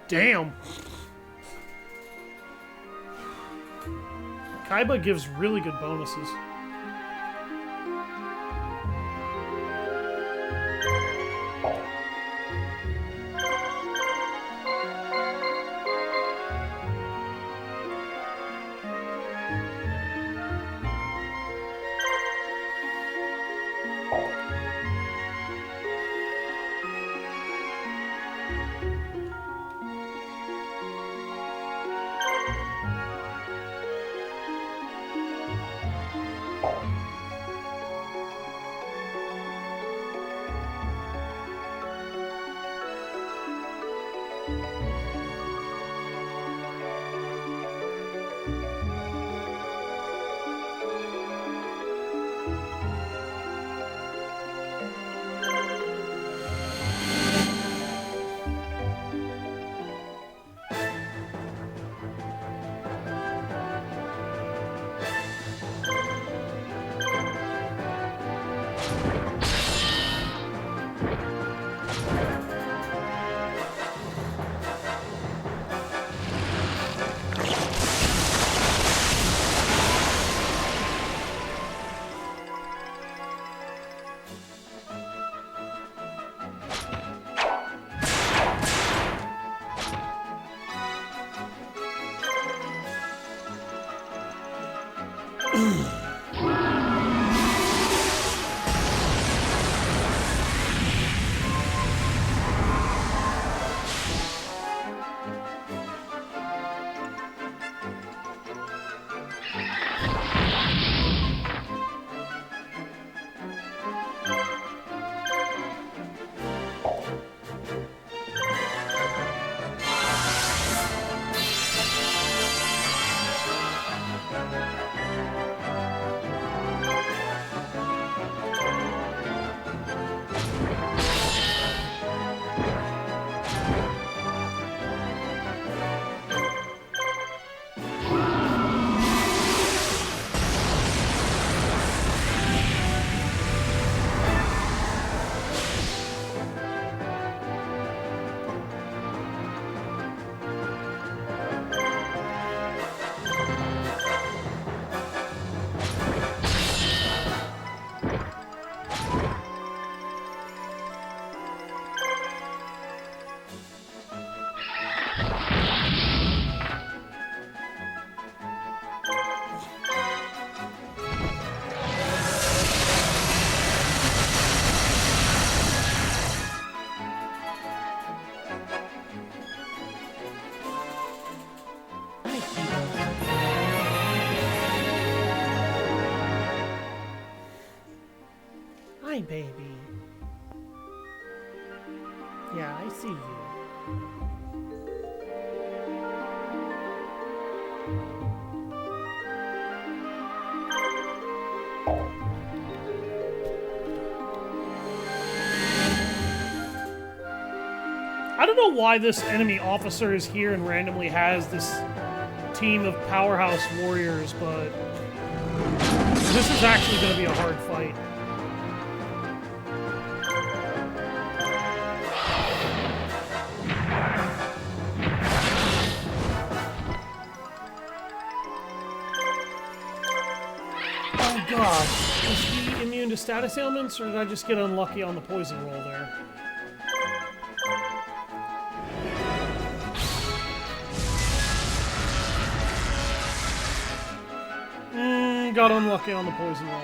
A: Damn. Kaiba gives really good bonuses. Hi, baby. Yeah, I see you. I don't know why this enemy officer is here and randomly has this team of powerhouse warriors, but this is actually going to be a hard fight. Oh god, is he immune to status ailments, or did I just get unlucky on the poison roll there? Got unlucky on the poison roll.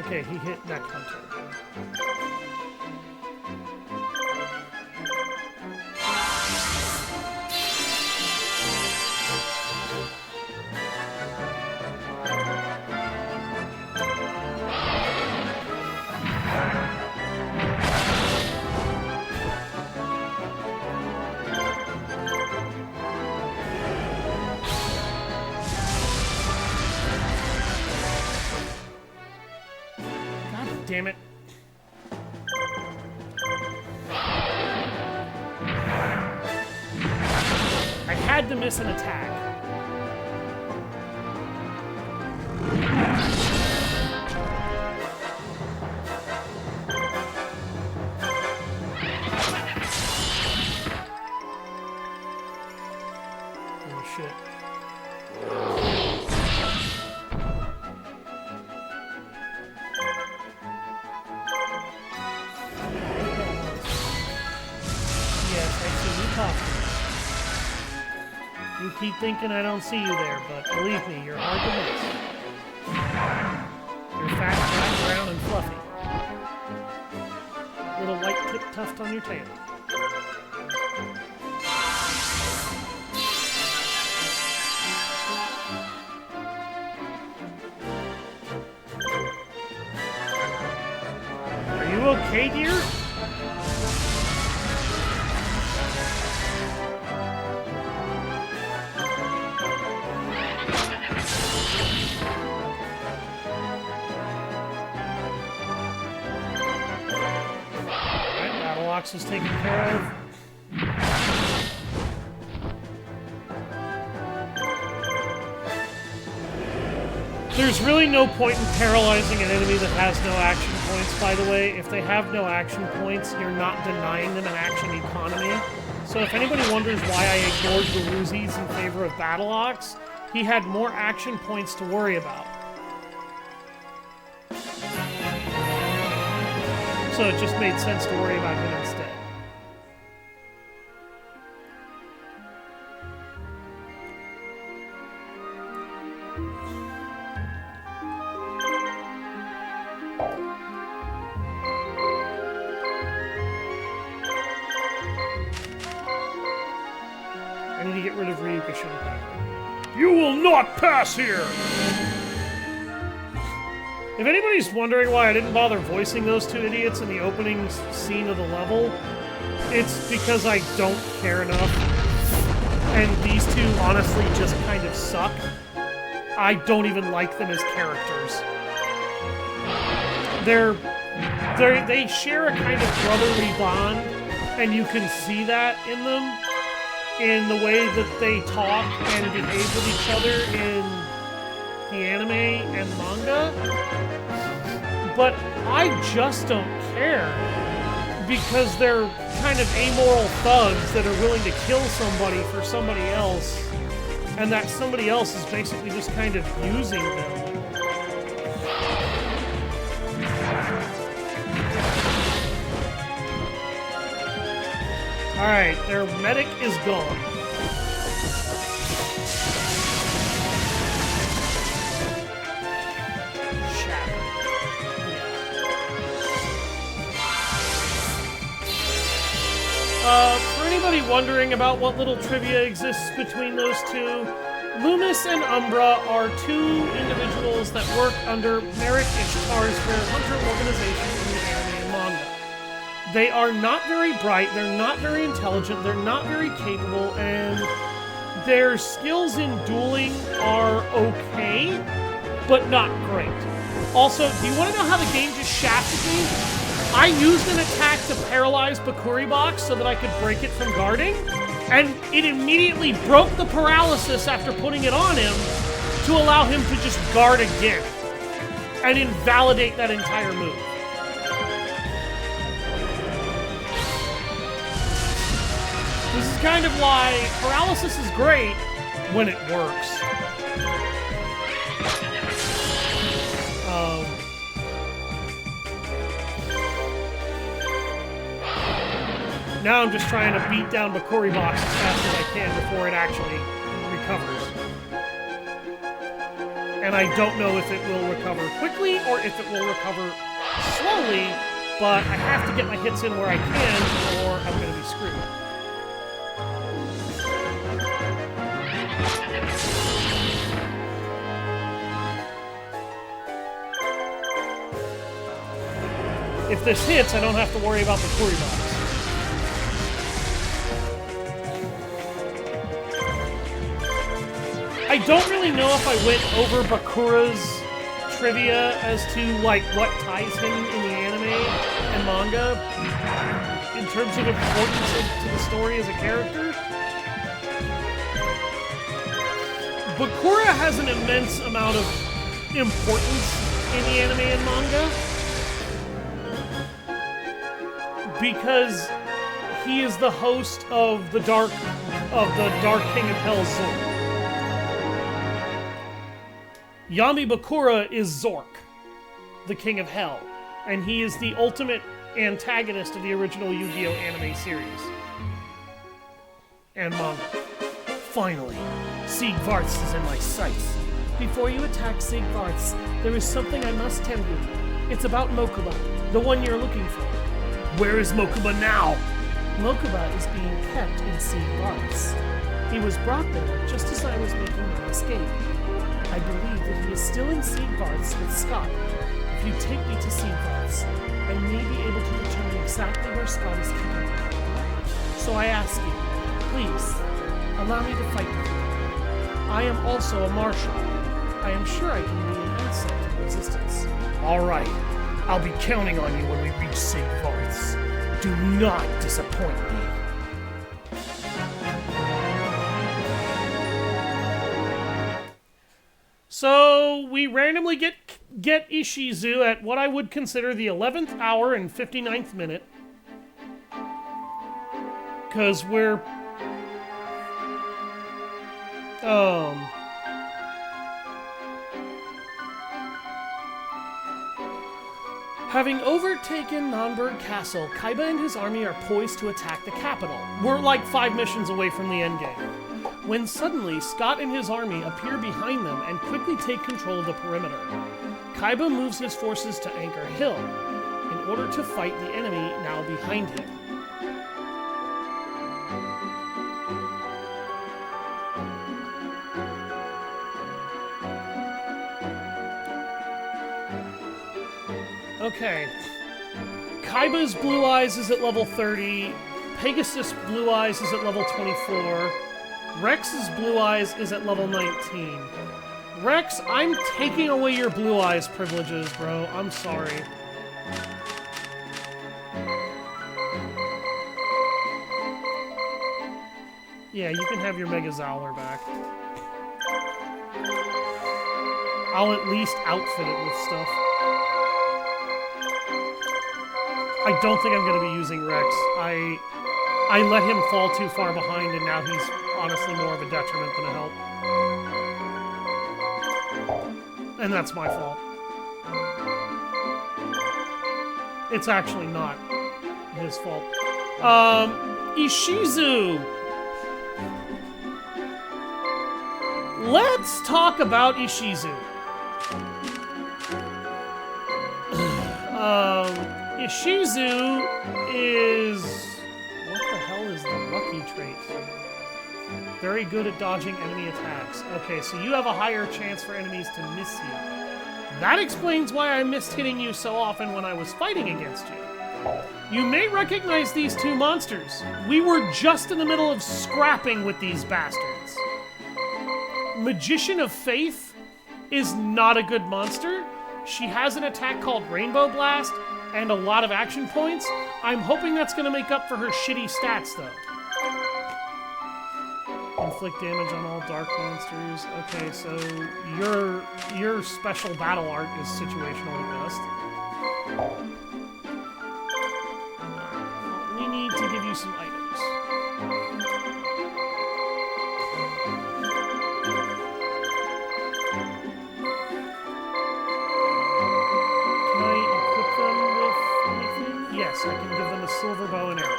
A: Okay, he hit Neck Hunter. Damn it. I had to miss an attack. keep thinking I don't see you there, but believe me, you're hard to miss. You're fat, black, brown, and fluffy. Little white tip tuft on your tail. Are you okay, dear? Is taken care of. There's really no point in paralyzing an enemy that has no action points, by the way. If they have no action points, you're not denying them an action economy. So if anybody wonders why I ignored the Woozies in favor of Battle Ox, he had more action points to worry about. So it just made sense to worry about him instead. I need to get rid of Ryuka Shunkai. You will not pass here! If anybody's wondering why I didn't bother voicing those two idiots in the opening scene of the level, it's because I don't care enough. And these two honestly just kind of suck. I don't even like them as characters. They share a kind of brotherly bond, and you can see that in them, in the way that they talk and behave with each other in the anime and manga. But I just don't care, because they're kind of amoral thugs that are willing to kill somebody for somebody else, and that somebody else is basically just kind of using them. Alright, their medic is gone. For anybody wondering about what little trivia exists between those two, Loomis and Umbra are two individuals that work under Merrick Ishtar's Fair Hunter organization in the anime and manga. They are not very bright, they're not very intelligent, they're not very capable, and their skills in dueling are okay, but not great. Also, do you want to know how the game just shafted me? I used an attack to paralyze Bakuri Box so that I could break it from guarding, and it immediately broke the paralysis after putting it on him to allow him to just guard again and invalidate that entire move. This is kind of why paralysis is great when it works. Now I'm just trying to beat down Bakuri Box as fast as I can before it actually recovers. And I don't know if it will recover quickly or if it will recover slowly, but I have to get my hits in where I can or I'm going to be screwed. If this hits, I don't have to worry about Bakuri Box. I don't really know if I went over Bakura's trivia as to, like, what ties him in the anime and manga in terms of importance to the story as a character. Bakura has an immense amount of importance in the anime and manga because he is the host of the Dark King of Hell Zork. Yami Bakura is Zork, the King of Hell, and he is the ultimate antagonist of the original Yu-Gi-Oh! Anime series and manga. Finally, Siegvarts is in my sights. Before you attack Siegvarts, there is something I must tell you. It's about Mokuba, the one you're looking for. Where is Mokuba now? Mokuba is being kept in Siegvarts. He was brought there just as I was making my escape. I believe that he is still in Siegvarts with Scott. If you take me to Siegvarts, I may be able to determine exactly where Scott is keeping him. So I ask you, please, allow me to fight with you. I am also a marshal. I am sure I can be an asset to the resistance. All right. I'll be counting on you when we reach Siegvarts. Do not disappoint me. So we randomly get Ishizu at what I would consider the 11th hour and 59th minute. Because we're... Having overtaken Nonberg Castle, Kaiba and his army are poised to attack the capital. We're like 5 missions away from the endgame. When suddenly, Scott and his army appear behind them and quickly take control of the perimeter. Kaiba moves his forces to Anchor Hill in order to fight the enemy now behind him. Okay. Kaiba's Blue Eyes is at level 30. Pegasus Blue Eyes is at level 24. Rex's Blue Eyes is at level 19. Rex, I'm taking away your Blue Eyes privileges, bro. I'm sorry. Yeah, you can have your Mega Zowler back. I'll at least outfit it with stuff. I don't think I'm going to be using Rex. I let him fall too far behind, and now he's honestly more of a detriment than a help. And that's my fault. It's actually not his fault. Ishizu! Let's talk about Ishizu. Ishizu is... What the hell is the lucky trait? Very good at dodging enemy attacks. Okay, so you have a higher chance for enemies to miss you. That explains why I missed hitting you so often when I was fighting against you. You may recognize these two monsters. We were just in the middle of scrapping with these bastards. Magician of Faith is not a good monster. She has an attack called Rainbow Blast and a lot of action points. I'm hoping that's going to make up for her shitty stats, though. Inflict damage on all dark monsters. Okay, so your special battle art is situational at best. We need to give you some items. Yes, I can give them a silver bow and arrow.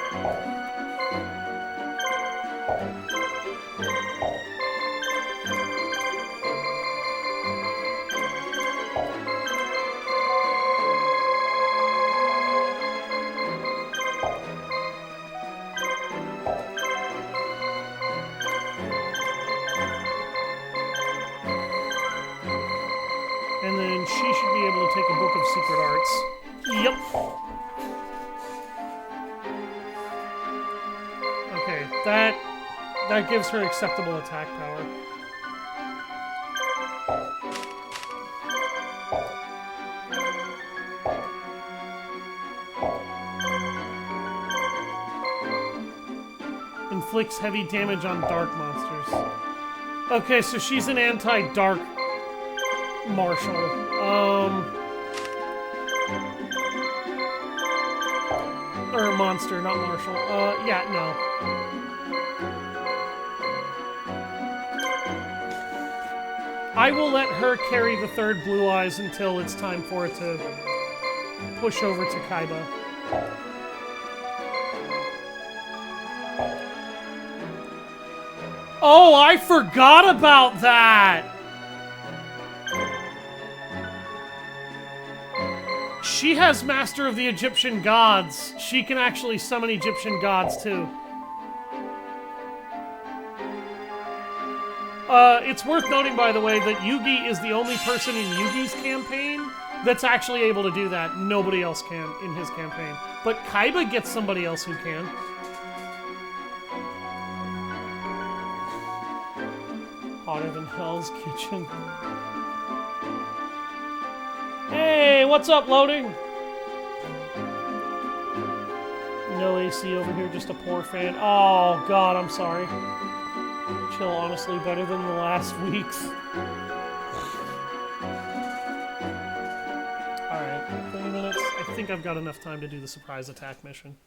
A: And then she should be able to take a book of secret arts. Yep. Okay, that gives her acceptable attack power. Inflicts heavy damage on dark monsters. Okay, so she's an anti-dark marshal. Or monster, not marshal. Yeah, no. I will let her carry the third Blue Eyes until it's time for it to push over to Kaiba. Oh, I forgot about that! She has Master of the Egyptian Gods. She can actually summon Egyptian gods, too. It's worth noting, by the way, that Yugi is the only person in Yugi's campaign that's actually able to do that. Nobody else can in his campaign. But Kaiba gets somebody else who can. Hotter than Hell's Kitchen. Hey, what's up, loading? No AC over here, just a poor fan. Oh, God, I'm sorry. Chill, honestly, better than the last weeks. Alright, 30 minutes. I think I've got enough time to do the surprise attack mission.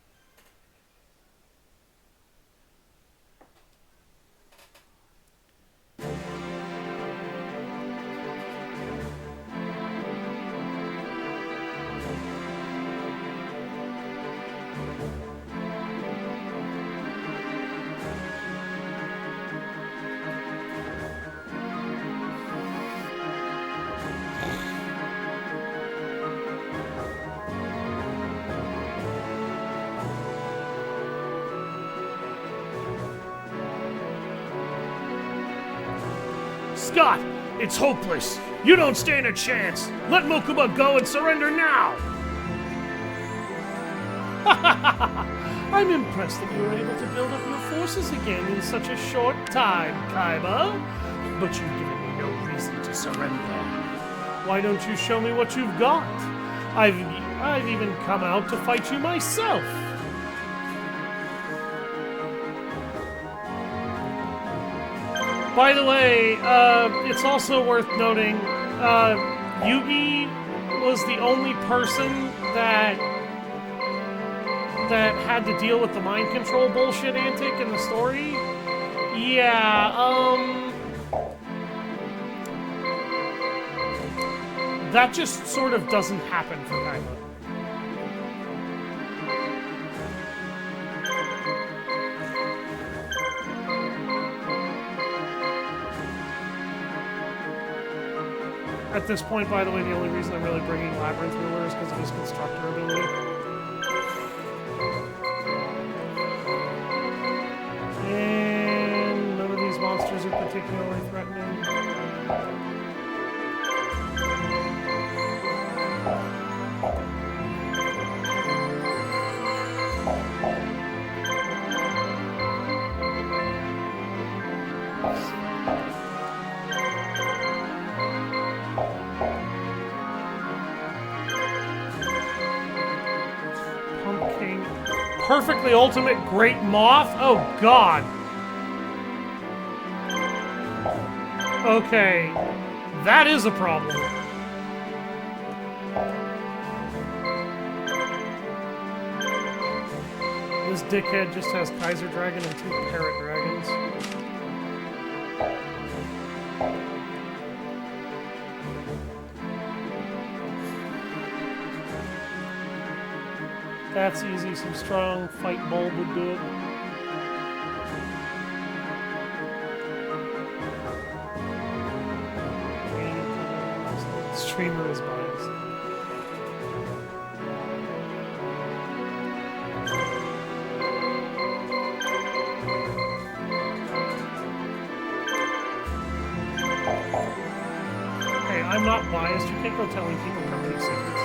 A: Scott, it's hopeless. You don't stand a chance. Let Mokuba go and surrender now. I'm impressed that you were able to build up your forces again in such a short time, Kaiba. But you've given me no reason to surrender. Why don't you show me what you've got? I've even come out to fight you myself. By the way, it's also worth noting, Yugi was the only person that had to deal with the mind control bullshit antic in the story. Yeah, that just sort of doesn't happen for Kaiba. At this point, by the way, the only reason I'm really bringing Labyrinth Ruler is because of his Constructor ability. And none of these monsters are particularly threatening. Perfectly ultimate great moth? Oh, God. Okay. That is a problem. This dickhead just has Kaiser Dragon and 2 Parrot Dragons. That's easy. Some strong fight bulb would do it. Streamer is biased. Hey, I'm not biased. You can't go telling people company secrets.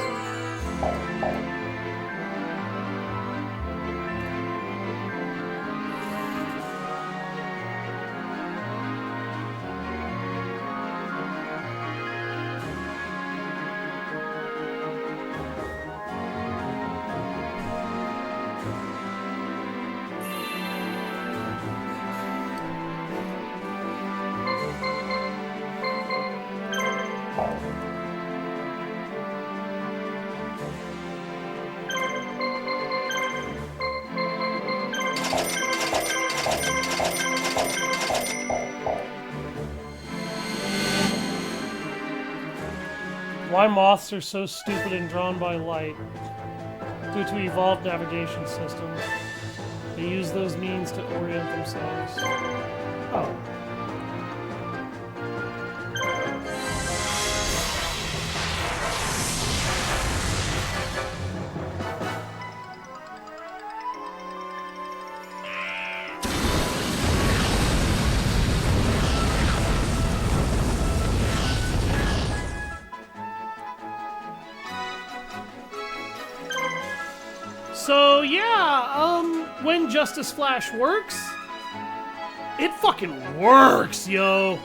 A: Why moths are so stupid and drawn by light? Due to evolved navigation systems. They use those means to orient themselves. Oh. So yeah, when Justice Flash works, it fucking works, yo.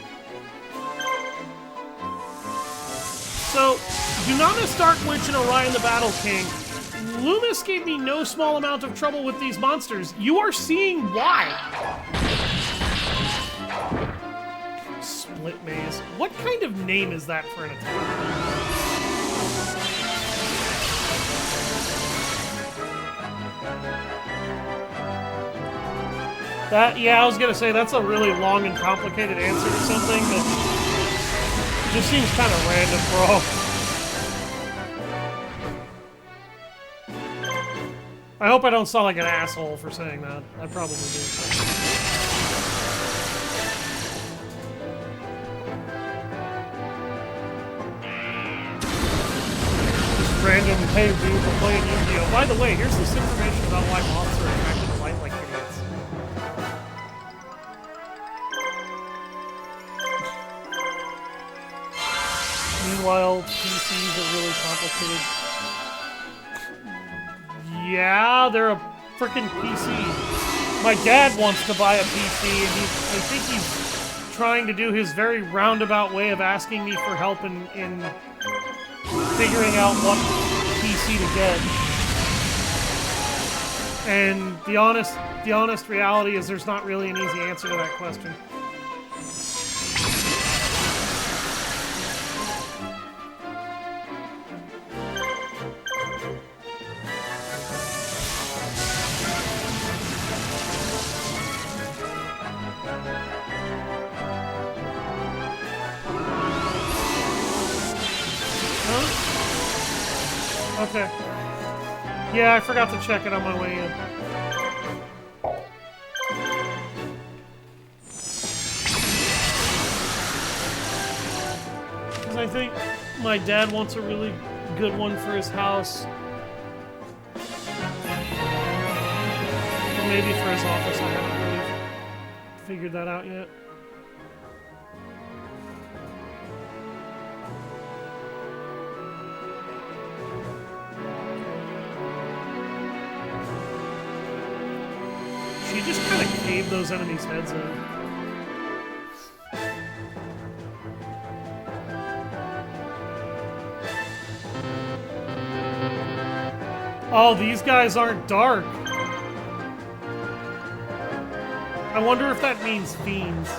A: So, do not miss Dark Witch and Orion the Battle King. Loomis gave me no small amount of trouble with these monsters. You are seeing why. Split Maze. What kind of name is that for an attack? That, yeah, I was gonna say that's a really long and complicated answer to something that just seems kind of random, bro. I hope I don't sound like an asshole for saying that. I probably do. Just random, hey dude, we're playing Yu-Gi-Oh! By the way, here's this information about why moths are attracted to light like idiots. Meanwhile, PCs are really complicated. Yeah, they're a freaking PC. My dad wants to buy a PC, and I think he's trying to do his very roundabout way of asking me for help in figuring out what PC to get. And the honest reality is there's not really an easy answer to that question. Okay. Yeah, I forgot to check it on my way in. Because I think my dad wants a really good one for his house. Or maybe for his office. I haven't really figured that out yet. She just kind of caved those enemies' heads in. Oh, these guys aren't dark. I wonder if that means fiends.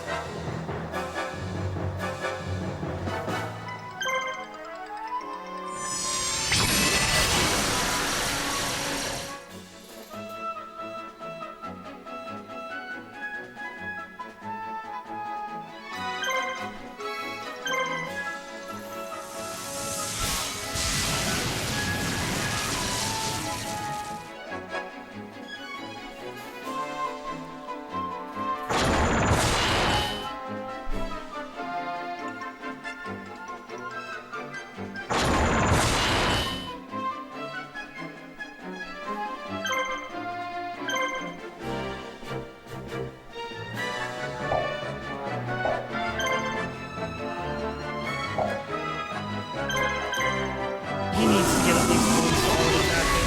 A: He needs to get at least one solid attack in.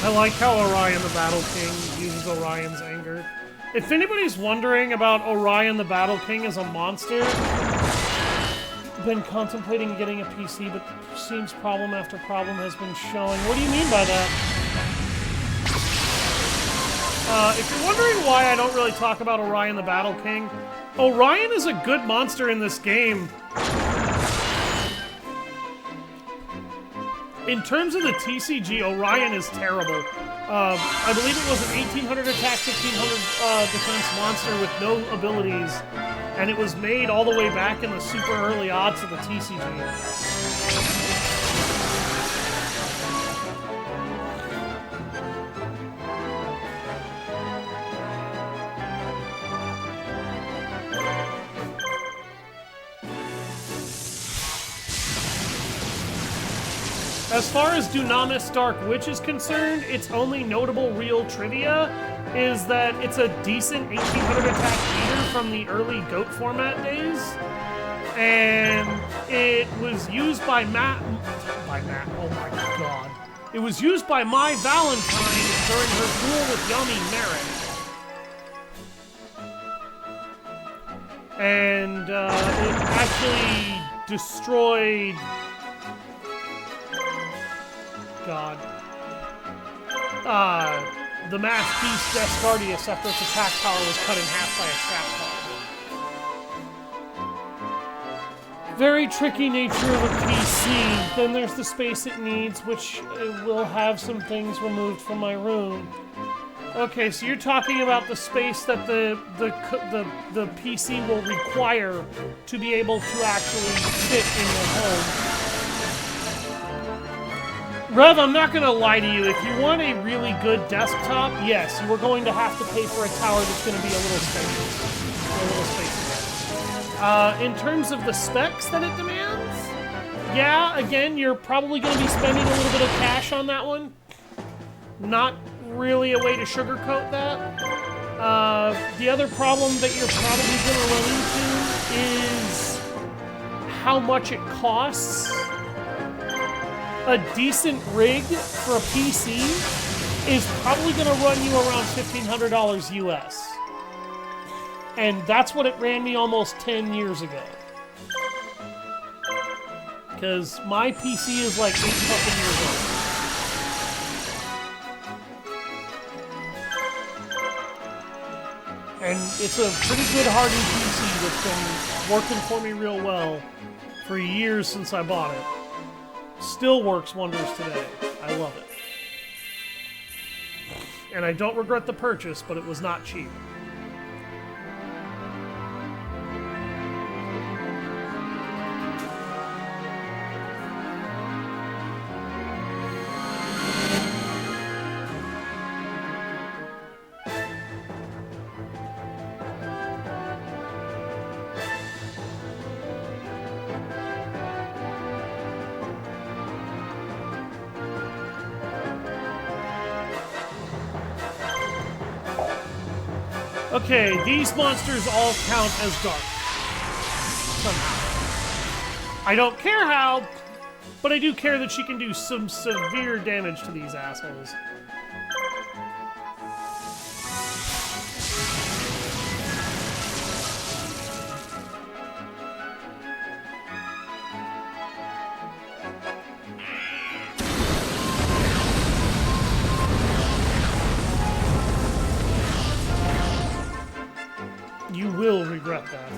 A: I like how Orion the Battle King uses Orion's anger. If anybody's wondering about Orion the Battle King as a monster, been contemplating getting a PC, but seems problem after problem has been showing. What do you mean by that? If you're wondering why I don't really talk about Orion the Battle King, Orion is a good monster in this game. In terms of the TCG, Orion is terrible. I believe it was an 1800 attack, 1500 defense monster with no abilities, and it was made all the way back in the super early odds of the TCG. As far as Dunamis Dark Witch is concerned, its only notable real trivia is that it's a decent 1800 attack leader from the early GOAT format days. And it was used by Matt, oh my god. It was used by my Valentine during her duel with Yami Merritt. And it actually destroyed... God. The Mass Beast Descardius after its attack power was cut in half by a trap card. Very tricky nature of a PC. Then there's the space it needs, which will have some things removed from my room. Okay, so you're talking about the space that the PC will require to be able to actually fit in your home. Rev, I'm not going to lie to you. If you want a really good desktop, yes, you are going to have to pay for a tower that's going to be a little spacious. In terms of the specs that it demands, yeah, again, you're probably going to be spending a little bit of cash on that one. Not really a way to sugarcoat that. The other problem that you're probably going to run into is how much it costs. A decent rig for a PC is probably going to run you around $1,500 US. And that's what it ran me almost 10 years ago. Because my PC is like 8 fucking years old. And it's a pretty good hardy PC that's been working for me real well for years since I bought it. Still works wonders today. I love it. And I don't regret the purchase, but it was not cheap. Okay, these monsters all count as dark. Somehow. I don't care how, but I do care that she can do some severe damage to these assholes. You will regret that.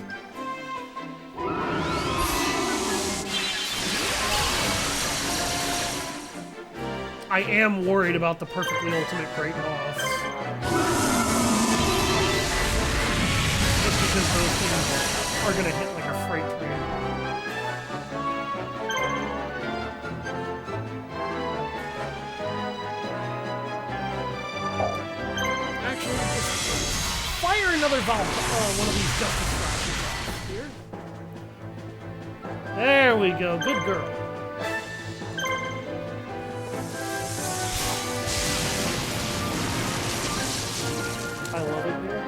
A: I am worried about the perfectly ultimate Great Moths. Just because those things are going to hit like a freight train. Actually, just fire another one of these Justice Flashes off here. There we go. Good girl. I love it here.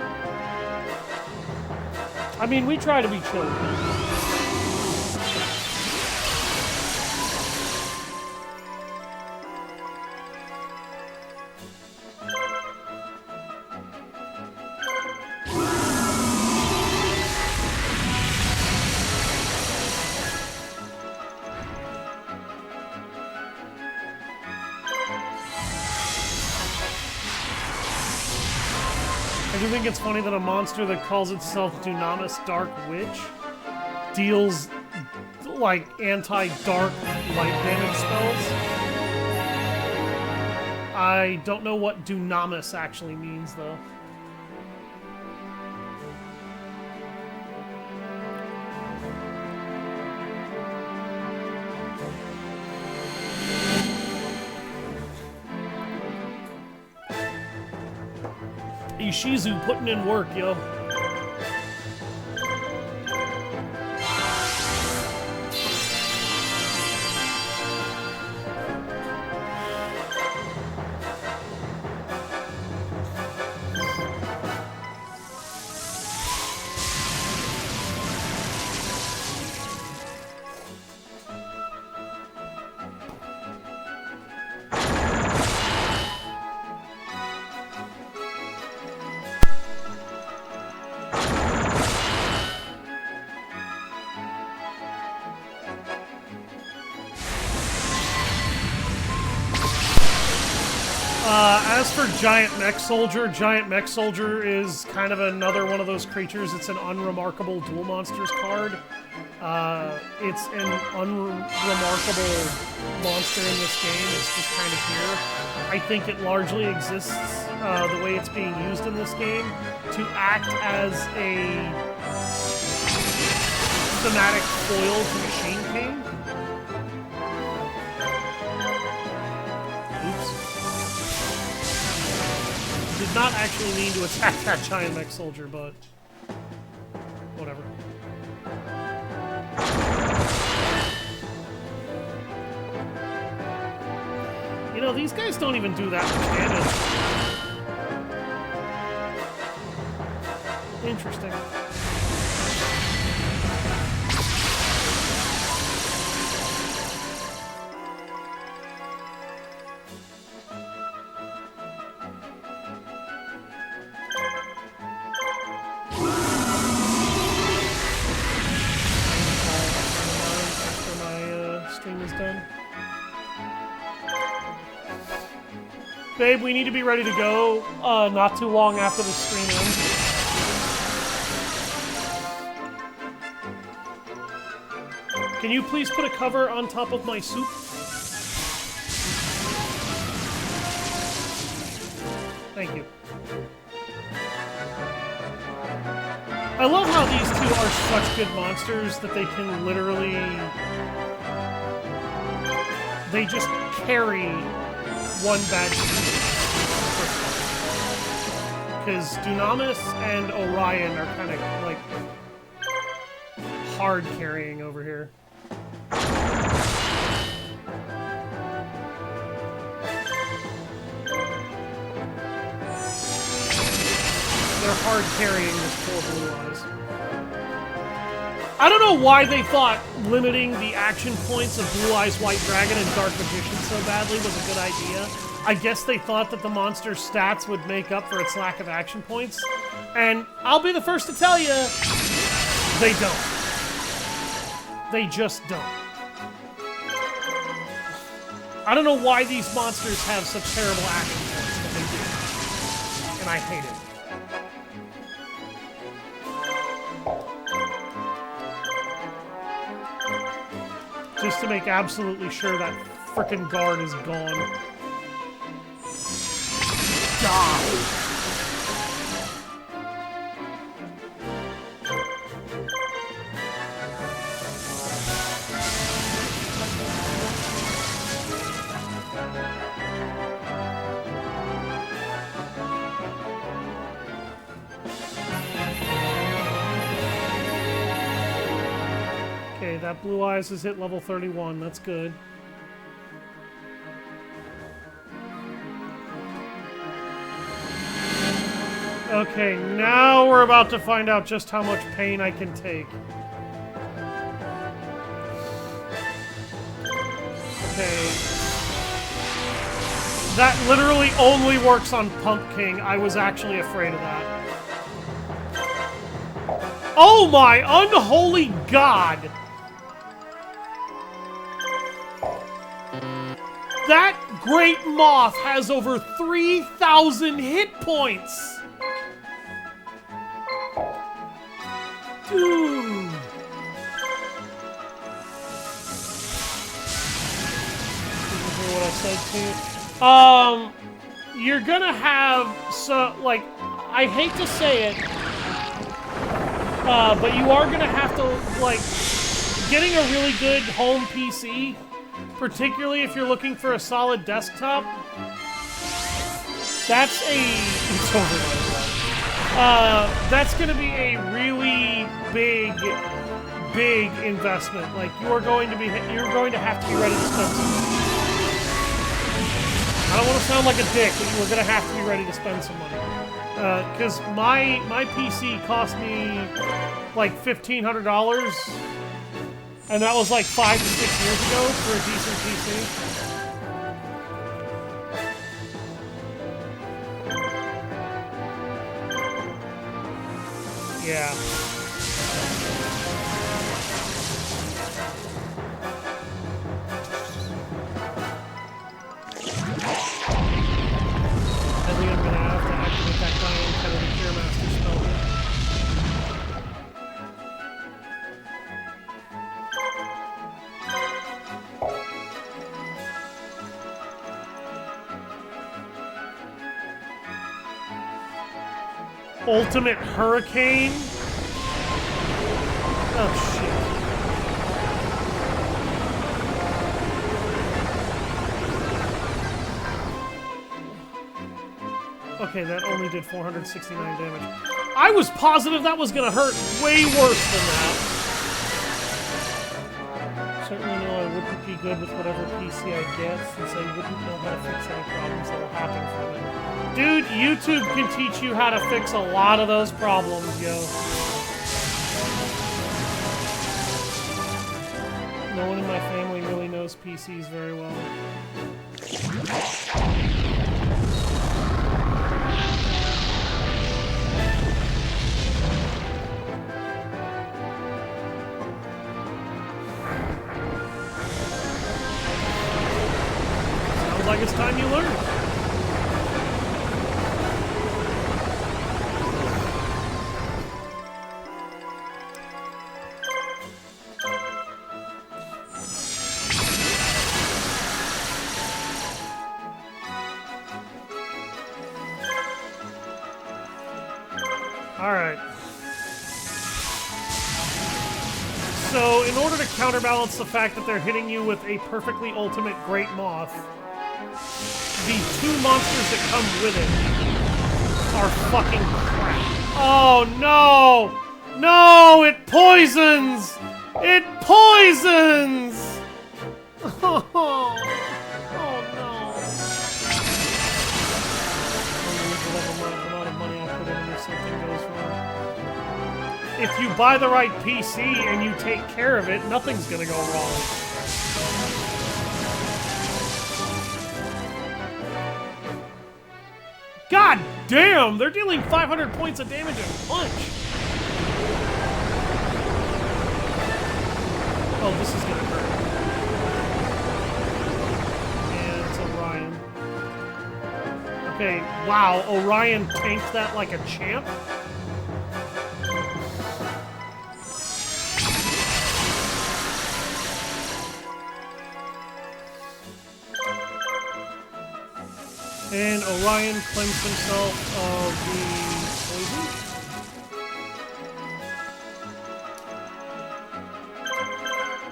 A: I mean, we try to be chill. do think it's funny that a monster that calls itself Dunamis Dark Witch deals, like, anti-dark light damage spells. I don't know what Dunamis actually means, though. Ishizu putting in work, yo. As for Giant Mech Soldier is kind of another one of those creatures. It's an unremarkable Duel Monsters card. It's an unremarkable monster in this game. It's just kind of here. I think it largely exists, the way it's being used in this game, to act as a thematic foil to Machine King. Did not actually mean to attack that Giant Mech Soldier, but whatever. You know, these guys don't even do that much damage. Interesting. Babe, we need to be ready to go not too long after the stream ends. Can you please put a cover on top of my soup? Thank you. I love how these two are such good monsters that they can literally... They just carry one bad team. Because Dunamis and Orion are kind of, like, hard carrying over here. They're hard carrying this poor Blue Eyes. I don't know why they thought limiting the action points of Blue Eyes White Dragon and Dark Magician so badly was a good idea. I guess they thought that the monster's stats would make up for its lack of action points. And I'll be the first to tell you, they don't. They just don't. I don't know why these monsters have such terrible action points, but they do. And I hate it. Just to make absolutely sure that frickin' guard is gone. Die! Okay, that Blue Eyes has hit level 31. That's good. Okay, now we're about to find out just how much pain I can take. Okay. That literally only works on Pump King. I was actually afraid of that. Oh my unholy god! That Great Moth has over 3,000 hit points! Dude. What I said to you. You're gonna have like, I hate to say it, but you are gonna have to like getting a really good home PC, particularly if you're looking for a solid desktop. That's it's over. That's gonna be a really big investment. Like you're going to have to be ready to spend some money. I don't want to sound like a dick, but you are going to have to be ready to spend some money. Because my PC cost me like $1,500, and that was like 5 to 6 years ago for a decent PC. Yeah. I think I'm gonna have to activate that Giant kind of the Cure Master spell. Ultimate Hurricane? Oh shit. Okay, that only did 469 damage. I was positive that was gonna hurt way worse than that. Certainly know I wouldn't be good with whatever PC I get, since I wouldn't know how to fix any problems that will happen from it. Dude, YouTube can teach you how to fix a lot of those problems, yo. No one in my family really knows PCs very well. Sounds like it's time you learn. Alright. So, in order to counterbalance the fact that they're hitting you with a perfectly ultimate Great Moth, the two monsters that come with it are fucking crap. Oh no! No! It poisons! It poisons! Oh no! If you buy the right PC and you take care of it, nothing's gonna go wrong. God damn! They're dealing 500 points of damage a punch! Oh, this is gonna hurt. And it's Orion. Okay, wow, Orion tanked that like a champ? And Orion cleansed himself of the poison.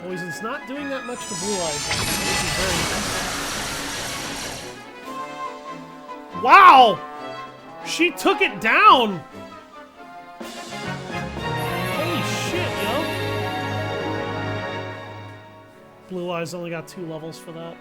A: Poison's not doing that much to Blue Eyes. Which is very nice. Wow! She took it down! Holy shit, yo! Blue Eyes only got 2 levels for that.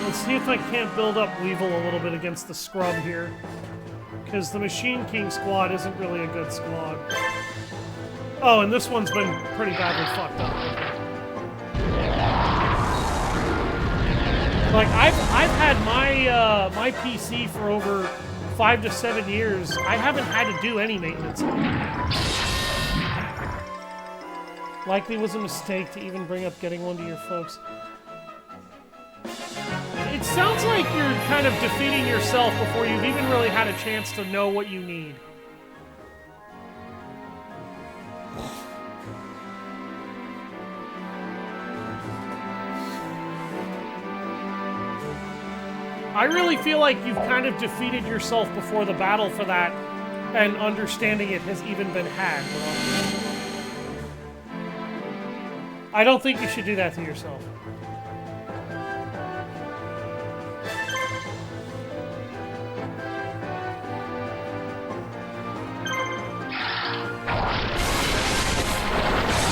A: Let's see if I can't build up Weevil a little bit against the scrub here. Because the Machine King squad isn't really a good squad. Oh, and this one's been pretty badly fucked up. Like, I've had my my PC for 5 to 7 years, I haven't had to do any maintenance. Likely was a mistake to even bring up getting one to your folks. It sounds like you're kind of defeating yourself before you've even really had a chance to know what you need. I really feel like you've kind of defeated yourself before the battle for that, and understanding it has even been had. I don't think you should do that to yourself.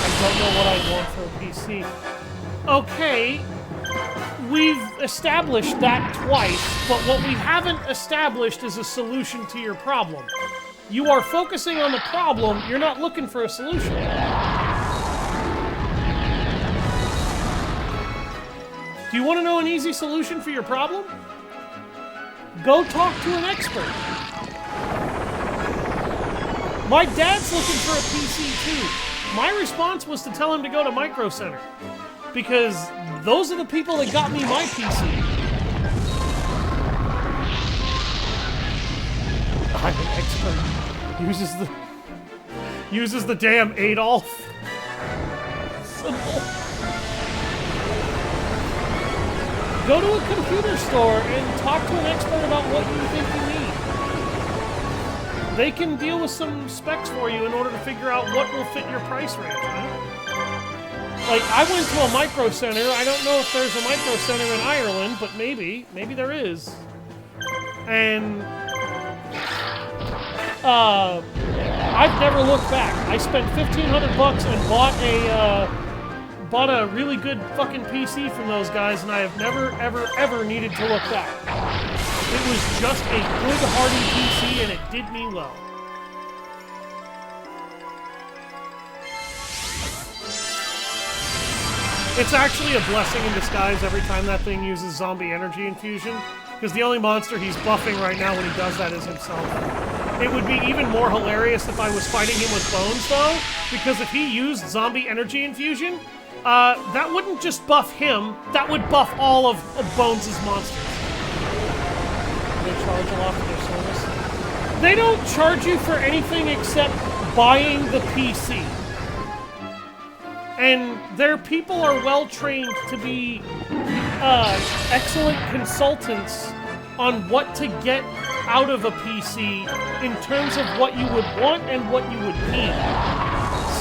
A: I don't know what I'd want for a PC. Okay. We've established that twice, but what we haven't established is a solution to your problem. You are focusing on the problem, you're not looking for a solution. Do you want to know an easy solution for your problem? Go talk to an expert. My dad's looking for a PC too. My response was to tell him to go to Micro Center, because those are the people that got me my PC. I'm an expert. Uses the damn Adolf symbol. Go to a computer store and talk to an expert about what you think you need. They can deal with some specs for you in order to figure out what will fit your price range, right? Like, I went to a Micro Center. I don't know if there's a Micro Center in Ireland, but maybe. Maybe there is. And I've never looked back. I spent $1,500 and bought a really good fucking PC from those guys, and I have never, ever, ever needed to look back. It was just a good, hearty PC, and it did me well. It's actually a blessing in disguise every time that thing uses zombie energy infusion, because the only monster he's buffing right now when he does that is himself. It would be even more hilarious if I was fighting him with Bones, though, because if he used zombie energy infusion, that wouldn't just buff him, that would buff all of Bones' monsters. They charge a lot for their service. They don't charge you for anything except buying the PC. And their people are well trained to be excellent consultants on what to get out of a PC in terms of what you would want and what you would need.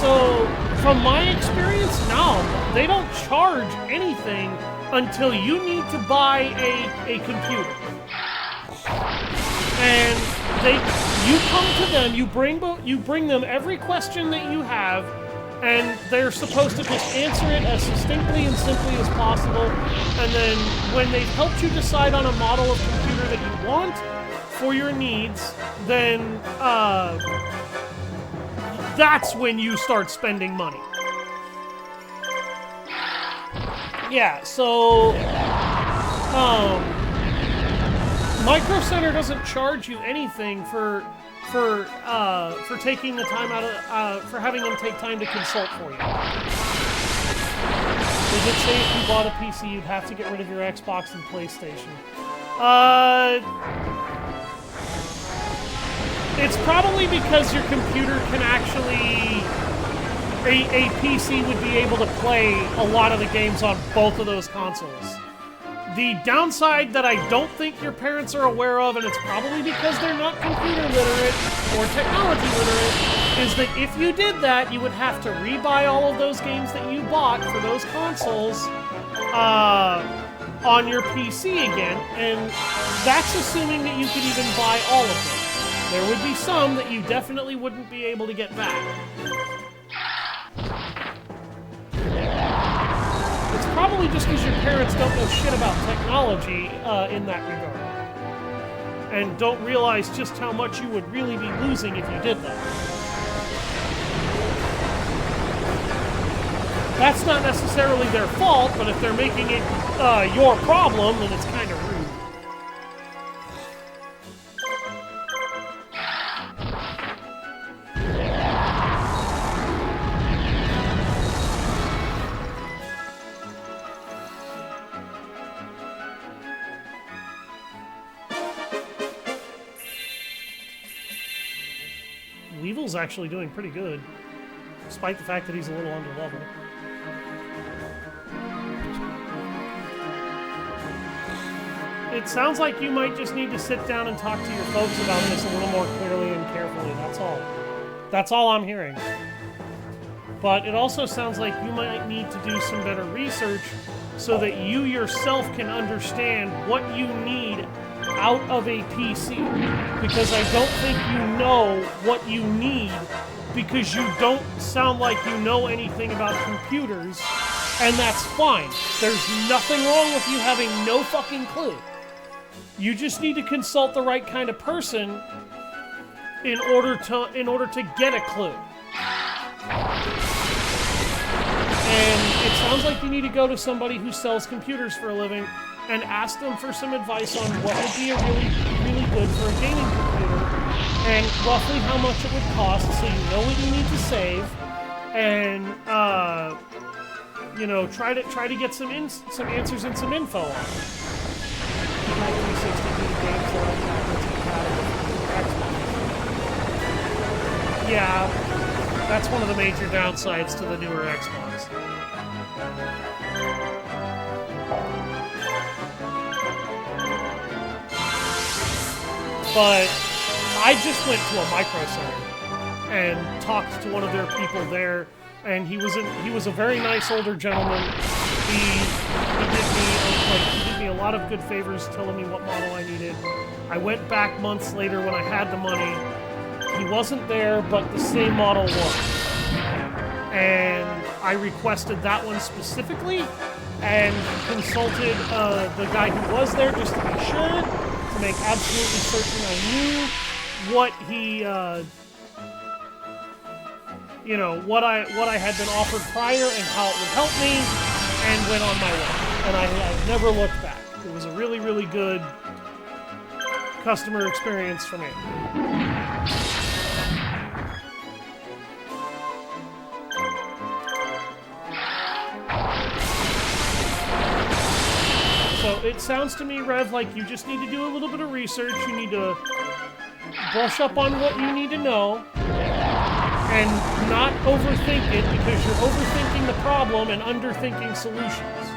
A: So, from my experience, no, they don't charge anything until you need to buy a computer. And you come to them, you bring them every question that you have, and they're supposed to just answer it as succinctly and simply as possible. And then when they've helped you decide on a model of computer that you want for your needs, then that's when you start spending money. Yeah, so Micro Center doesn't charge you anything for taking the time out of for having them take time to consult for you. They did say if you bought a PC, you'd have to get rid of your Xbox and PlayStation. It's probably because your computer can actually... A PC would be able to play a lot of the games on both of those consoles. The downside that I don't think your parents are aware of, and it's probably because they're not computer literate or technology literate, is that if you did that, you would have to rebuy all of those games that you bought for those consoles on your PC again, and that's assuming that you could even buy all of them. There would be some that you definitely wouldn't be able to get back. It's probably just because your parents don't know shit about technology in that regard. And don't realize just how much you would really be losing if you did that. That's not necessarily their fault, but if they're making it your problem, then it's kind of rude. Weevil's actually doing pretty good, despite the fact that he's a little under level. It sounds like you might just need to sit down and talk to your folks about this a little more clearly and carefully, that's all. That's all I'm hearing. But it also sounds like you might need to do some better research so that you yourself can understand what you need out of a PC. Because I don't think you know what you need because you don't sound like you know anything about computers, and that's fine. There's nothing wrong with you having no fucking clue. You just need to consult the right kind of person in order to get a clue. And it sounds like you need to go to somebody who sells computers for a living and ask them for some advice on what would be a really, really good for a gaming computer and roughly how much it would cost so you know what you need to save and, you know, try to get some answers and some info on it. 360 games that yeah, that's one of the major downsides to the newer Xbox. But I just went to a Micro Center and talked to one of their people there, and he was a very nice older gentleman. He did me a lot of good favors telling me what model I needed. I went back months later when I had the money. He wasn't there, but the same model was. And I requested that one specifically and consulted the guy who was there just to be sure, to make absolutely certain I knew what he, you know, what I had been offered prior and how it would help me, and went on my way. And I never looked back. It was a really, really good customer experience for me. So it sounds to me, Rev, like you just need to do a little bit of research. You need to brush up on what you need to know and not overthink it because you're overthinking the problem and underthinking solutions.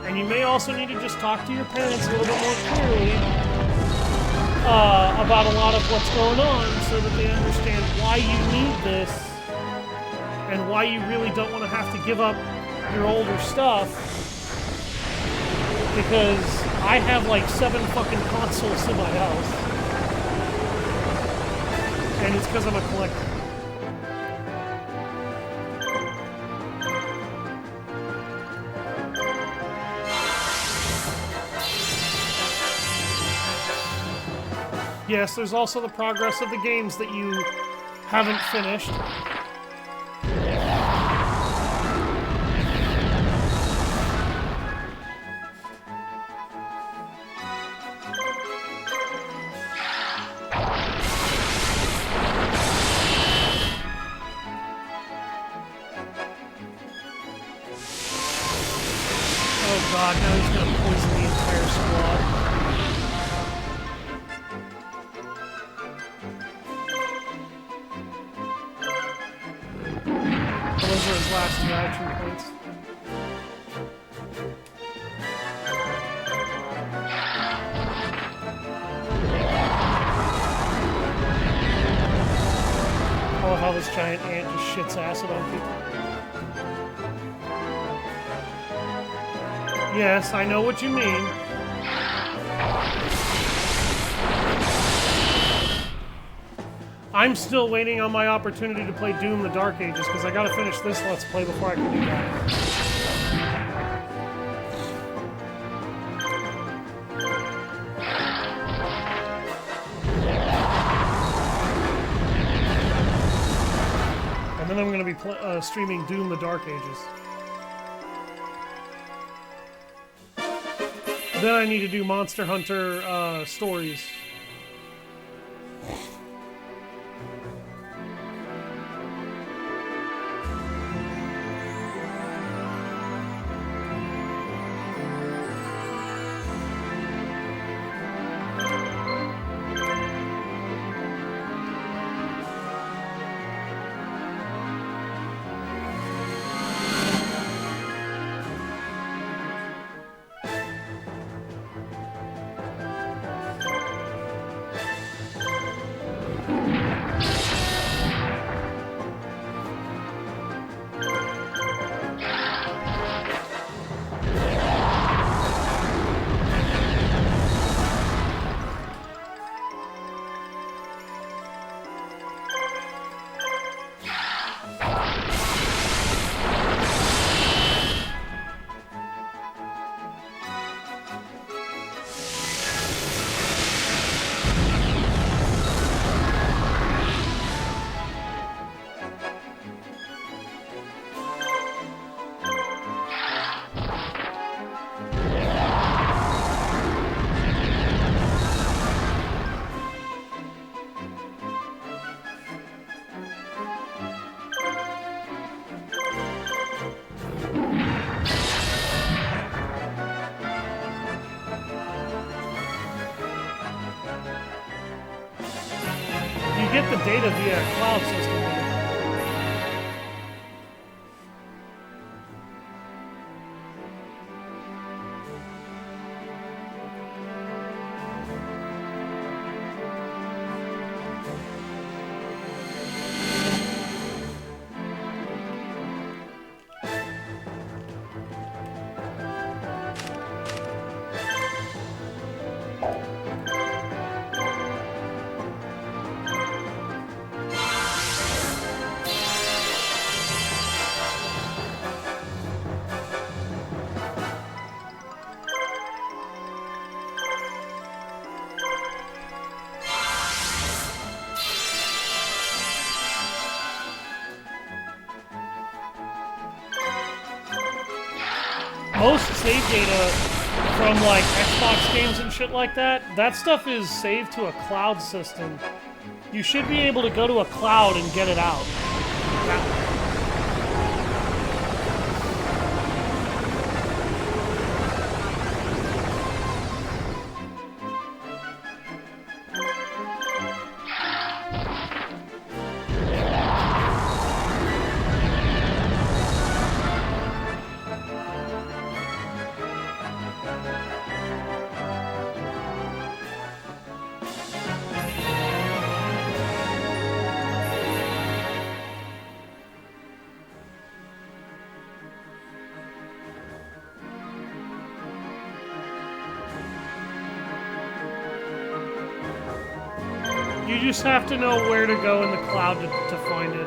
A: And you may also need to just talk to your parents a little bit more clearly about a lot of what's going on so that they understand why you need this and why you really don't want to have to give up your older stuff. Because I have like 7 fucking consoles in my house. And it's because I'm a collector. Yes, there's also the progress of the games that you haven't finished. Oh god, now he's gonna poison the entire squad. Those are his last 2 action points. I love how this giant ant just shits acid on people. Yes, I know what you mean. I'm still waiting on my opportunity to play Doom the Dark Ages, because I gotta finish this Let's Play before I can do that. And then I'm gonna be streaming Doom the Dark Ages. Then I need to do Monster Hunter stories. data via a cloud system. Most save data from like Xbox games and shit like that, that stuff is saved to a cloud system. You should be able to go to a cloud and get it out. You just have to know where to go in the cloud to find it.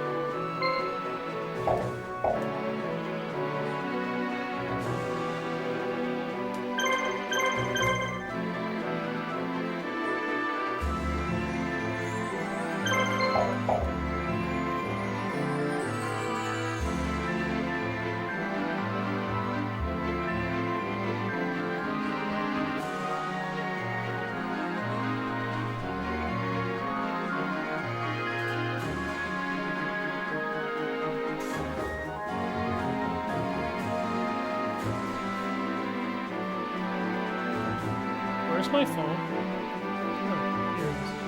A: Where's my phone? Oh, here it is.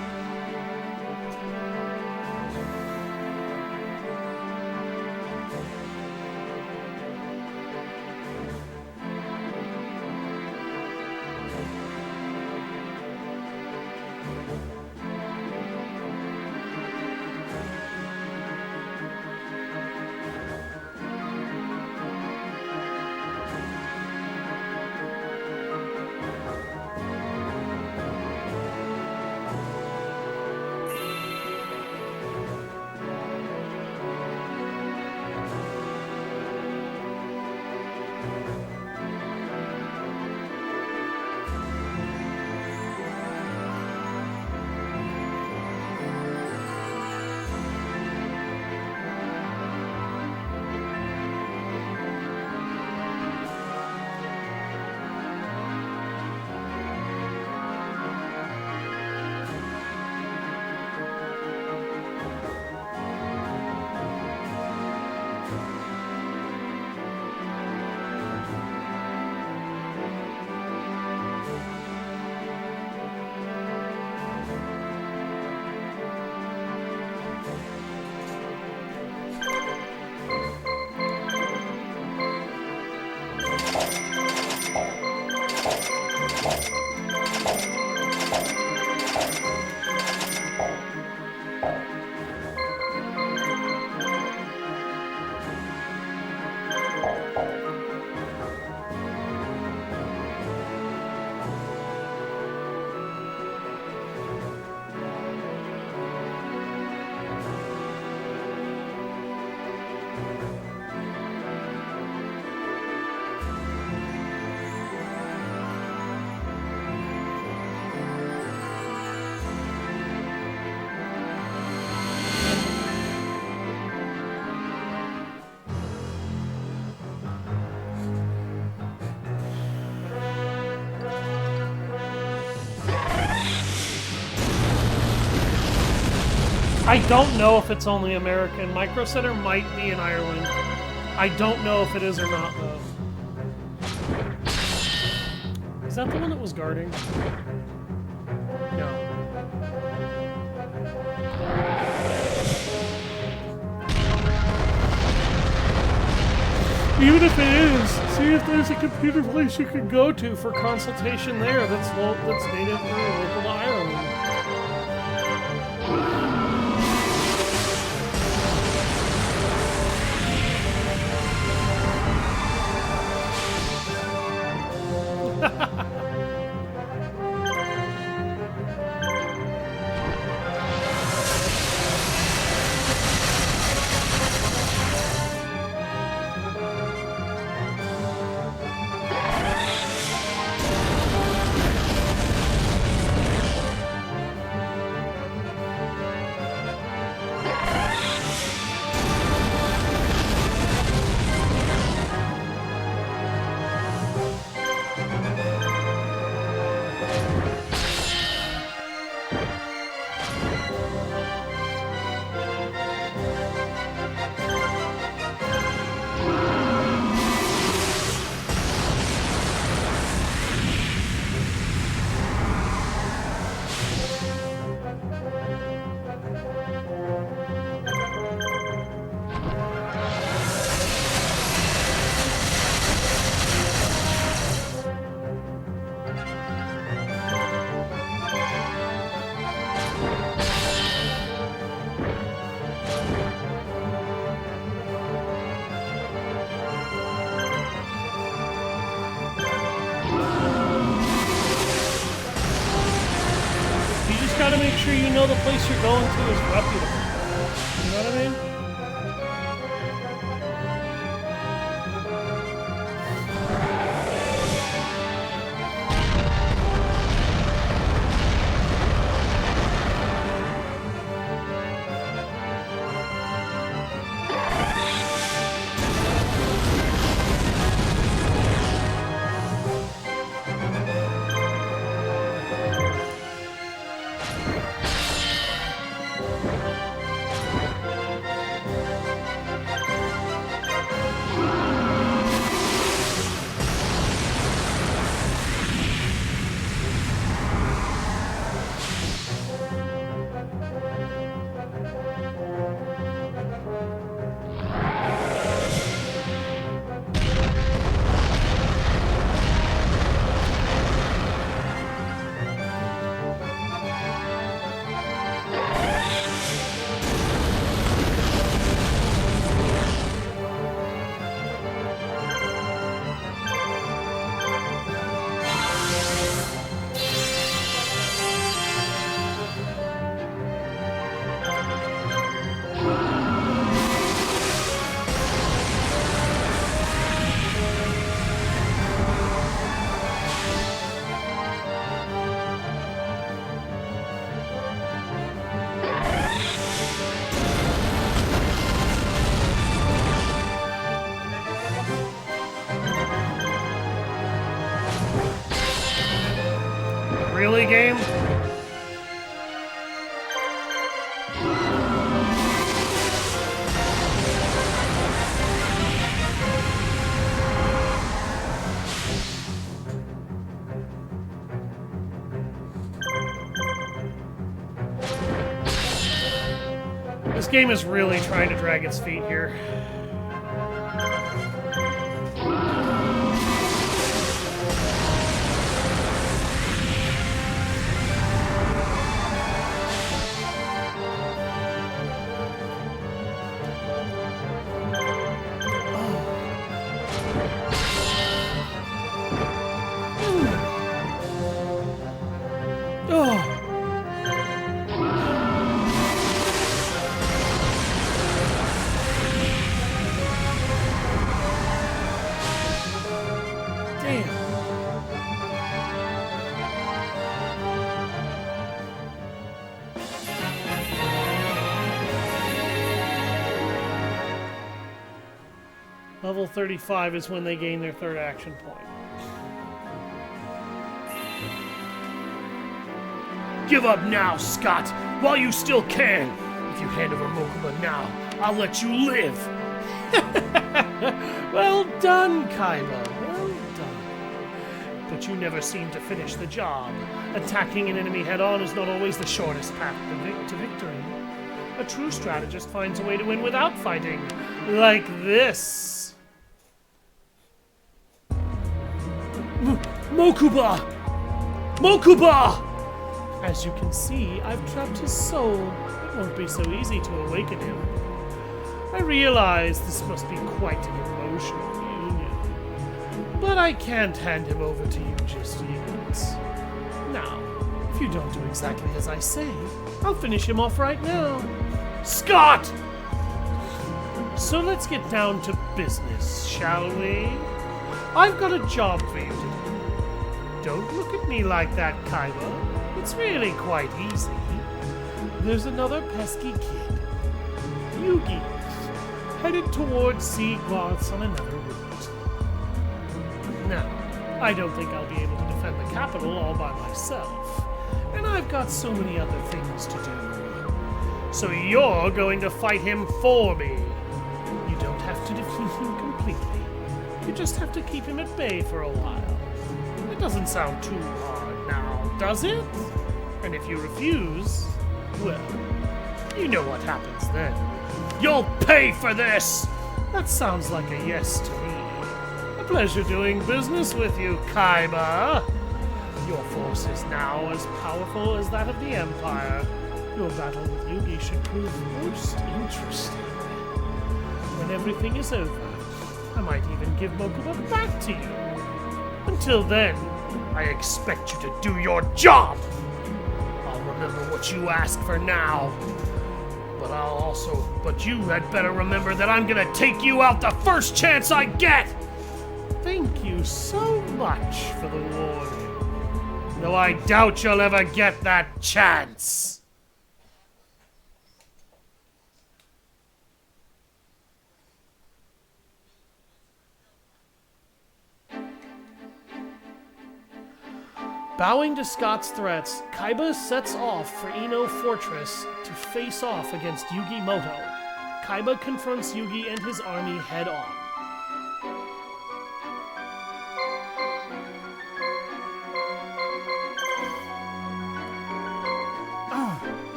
A: I don't know if it's only American. Micro Center might be in Ireland. I don't know if it is or not, though. Is that the one that was guarding? No. Even if it is, see if there's a computer place you can go to for consultation there that's native or local to Ireland. Gotta make sure you know the place you're going to is reputable. You know what I mean? Really, game? This game is really trying to drag its feet here. Level 35 is when they gain their third action point. Give up now, Scott, while you still can. If you hand over Mokuma now, I'll let you live. Well done, Kaiba. Well done. But you never seem to finish the job. Attacking an enemy head-on is not always the shortest path to victory. A true strategist finds a way to win without fighting. Like this. Mokuba! Mokuba! As you can see, I've trapped his soul. It won't be so easy to awaken him. I realize this must be quite an emotional union, but I can't hand him over to you just yet. Now, if you don't do exactly as I say, I'll finish him off right now. Scott! So let's get down to business, shall we? I've got a job for you to do. Don't look at me like that, Kaiba. It's really quite easy. There's another pesky kid, Yugi, headed towards Sea Gloths on another route. Now, I don't think I'll be able to defend the capital all by myself, and I've got so many other things to do. So you're going to fight him for me. You don't have to defeat him completely. You just have to keep him at bay for a while. It doesn't sound too hard now, does it? And if you refuse, well, you know what happens then. You'll pay for this! That sounds like a yes to me. A pleasure doing business with you, Kaiba. Your force is now as powerful as that of the Empire. Your battle with Yugi should prove most interesting. When everything is over, I might even give Mokuba back to you. Until then, I expect you to do your job! I'll remember what you ask for now. But you had better remember that I'm gonna take you out the first chance I get! Thank you so much for the warning. Though I doubt you'll ever get that chance. Bowing to Scott's threats, Kaiba sets off for Ino Fortress to face off against Yugi Moto. Kaiba confronts Yugi and his army head on.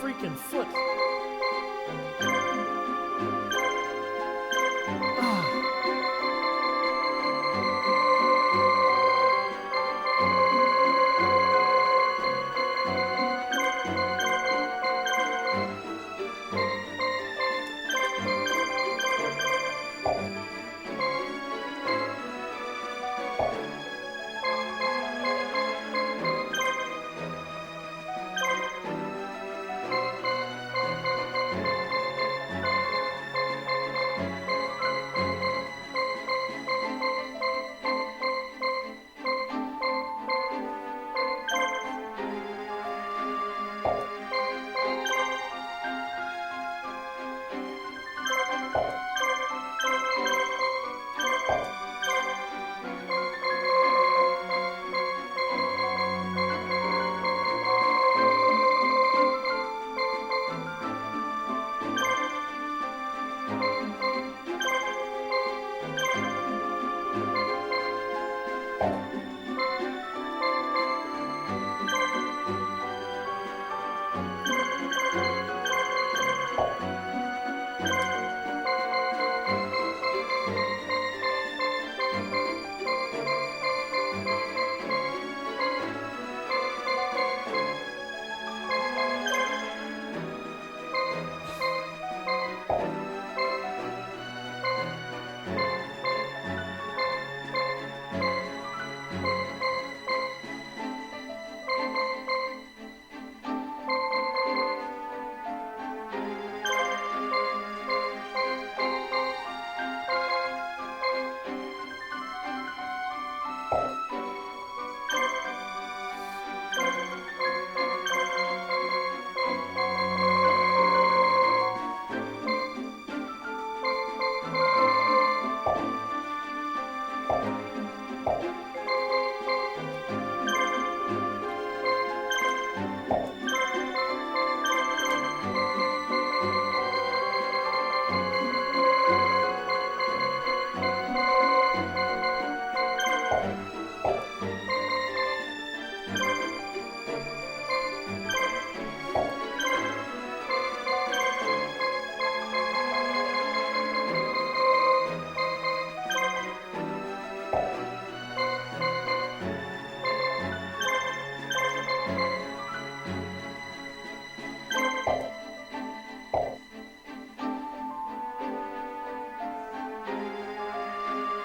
A: Freaking foot.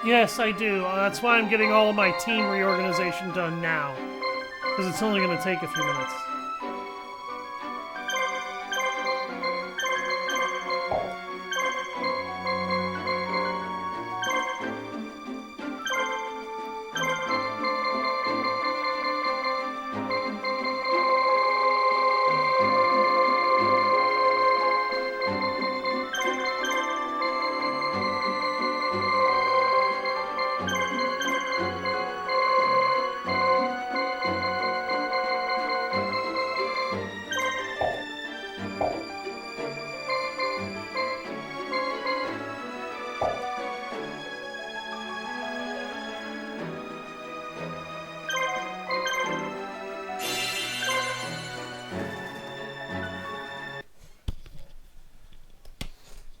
A: Yes, I do. That's why I'm getting all of my team reorganization done now. Because it's only going to take a few minutes.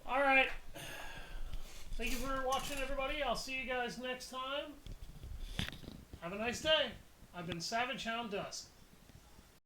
A: Alright. Thank you for watching, everybody. I'll see you guys next time. Have a nice day. I've been Savage Hound Dusk.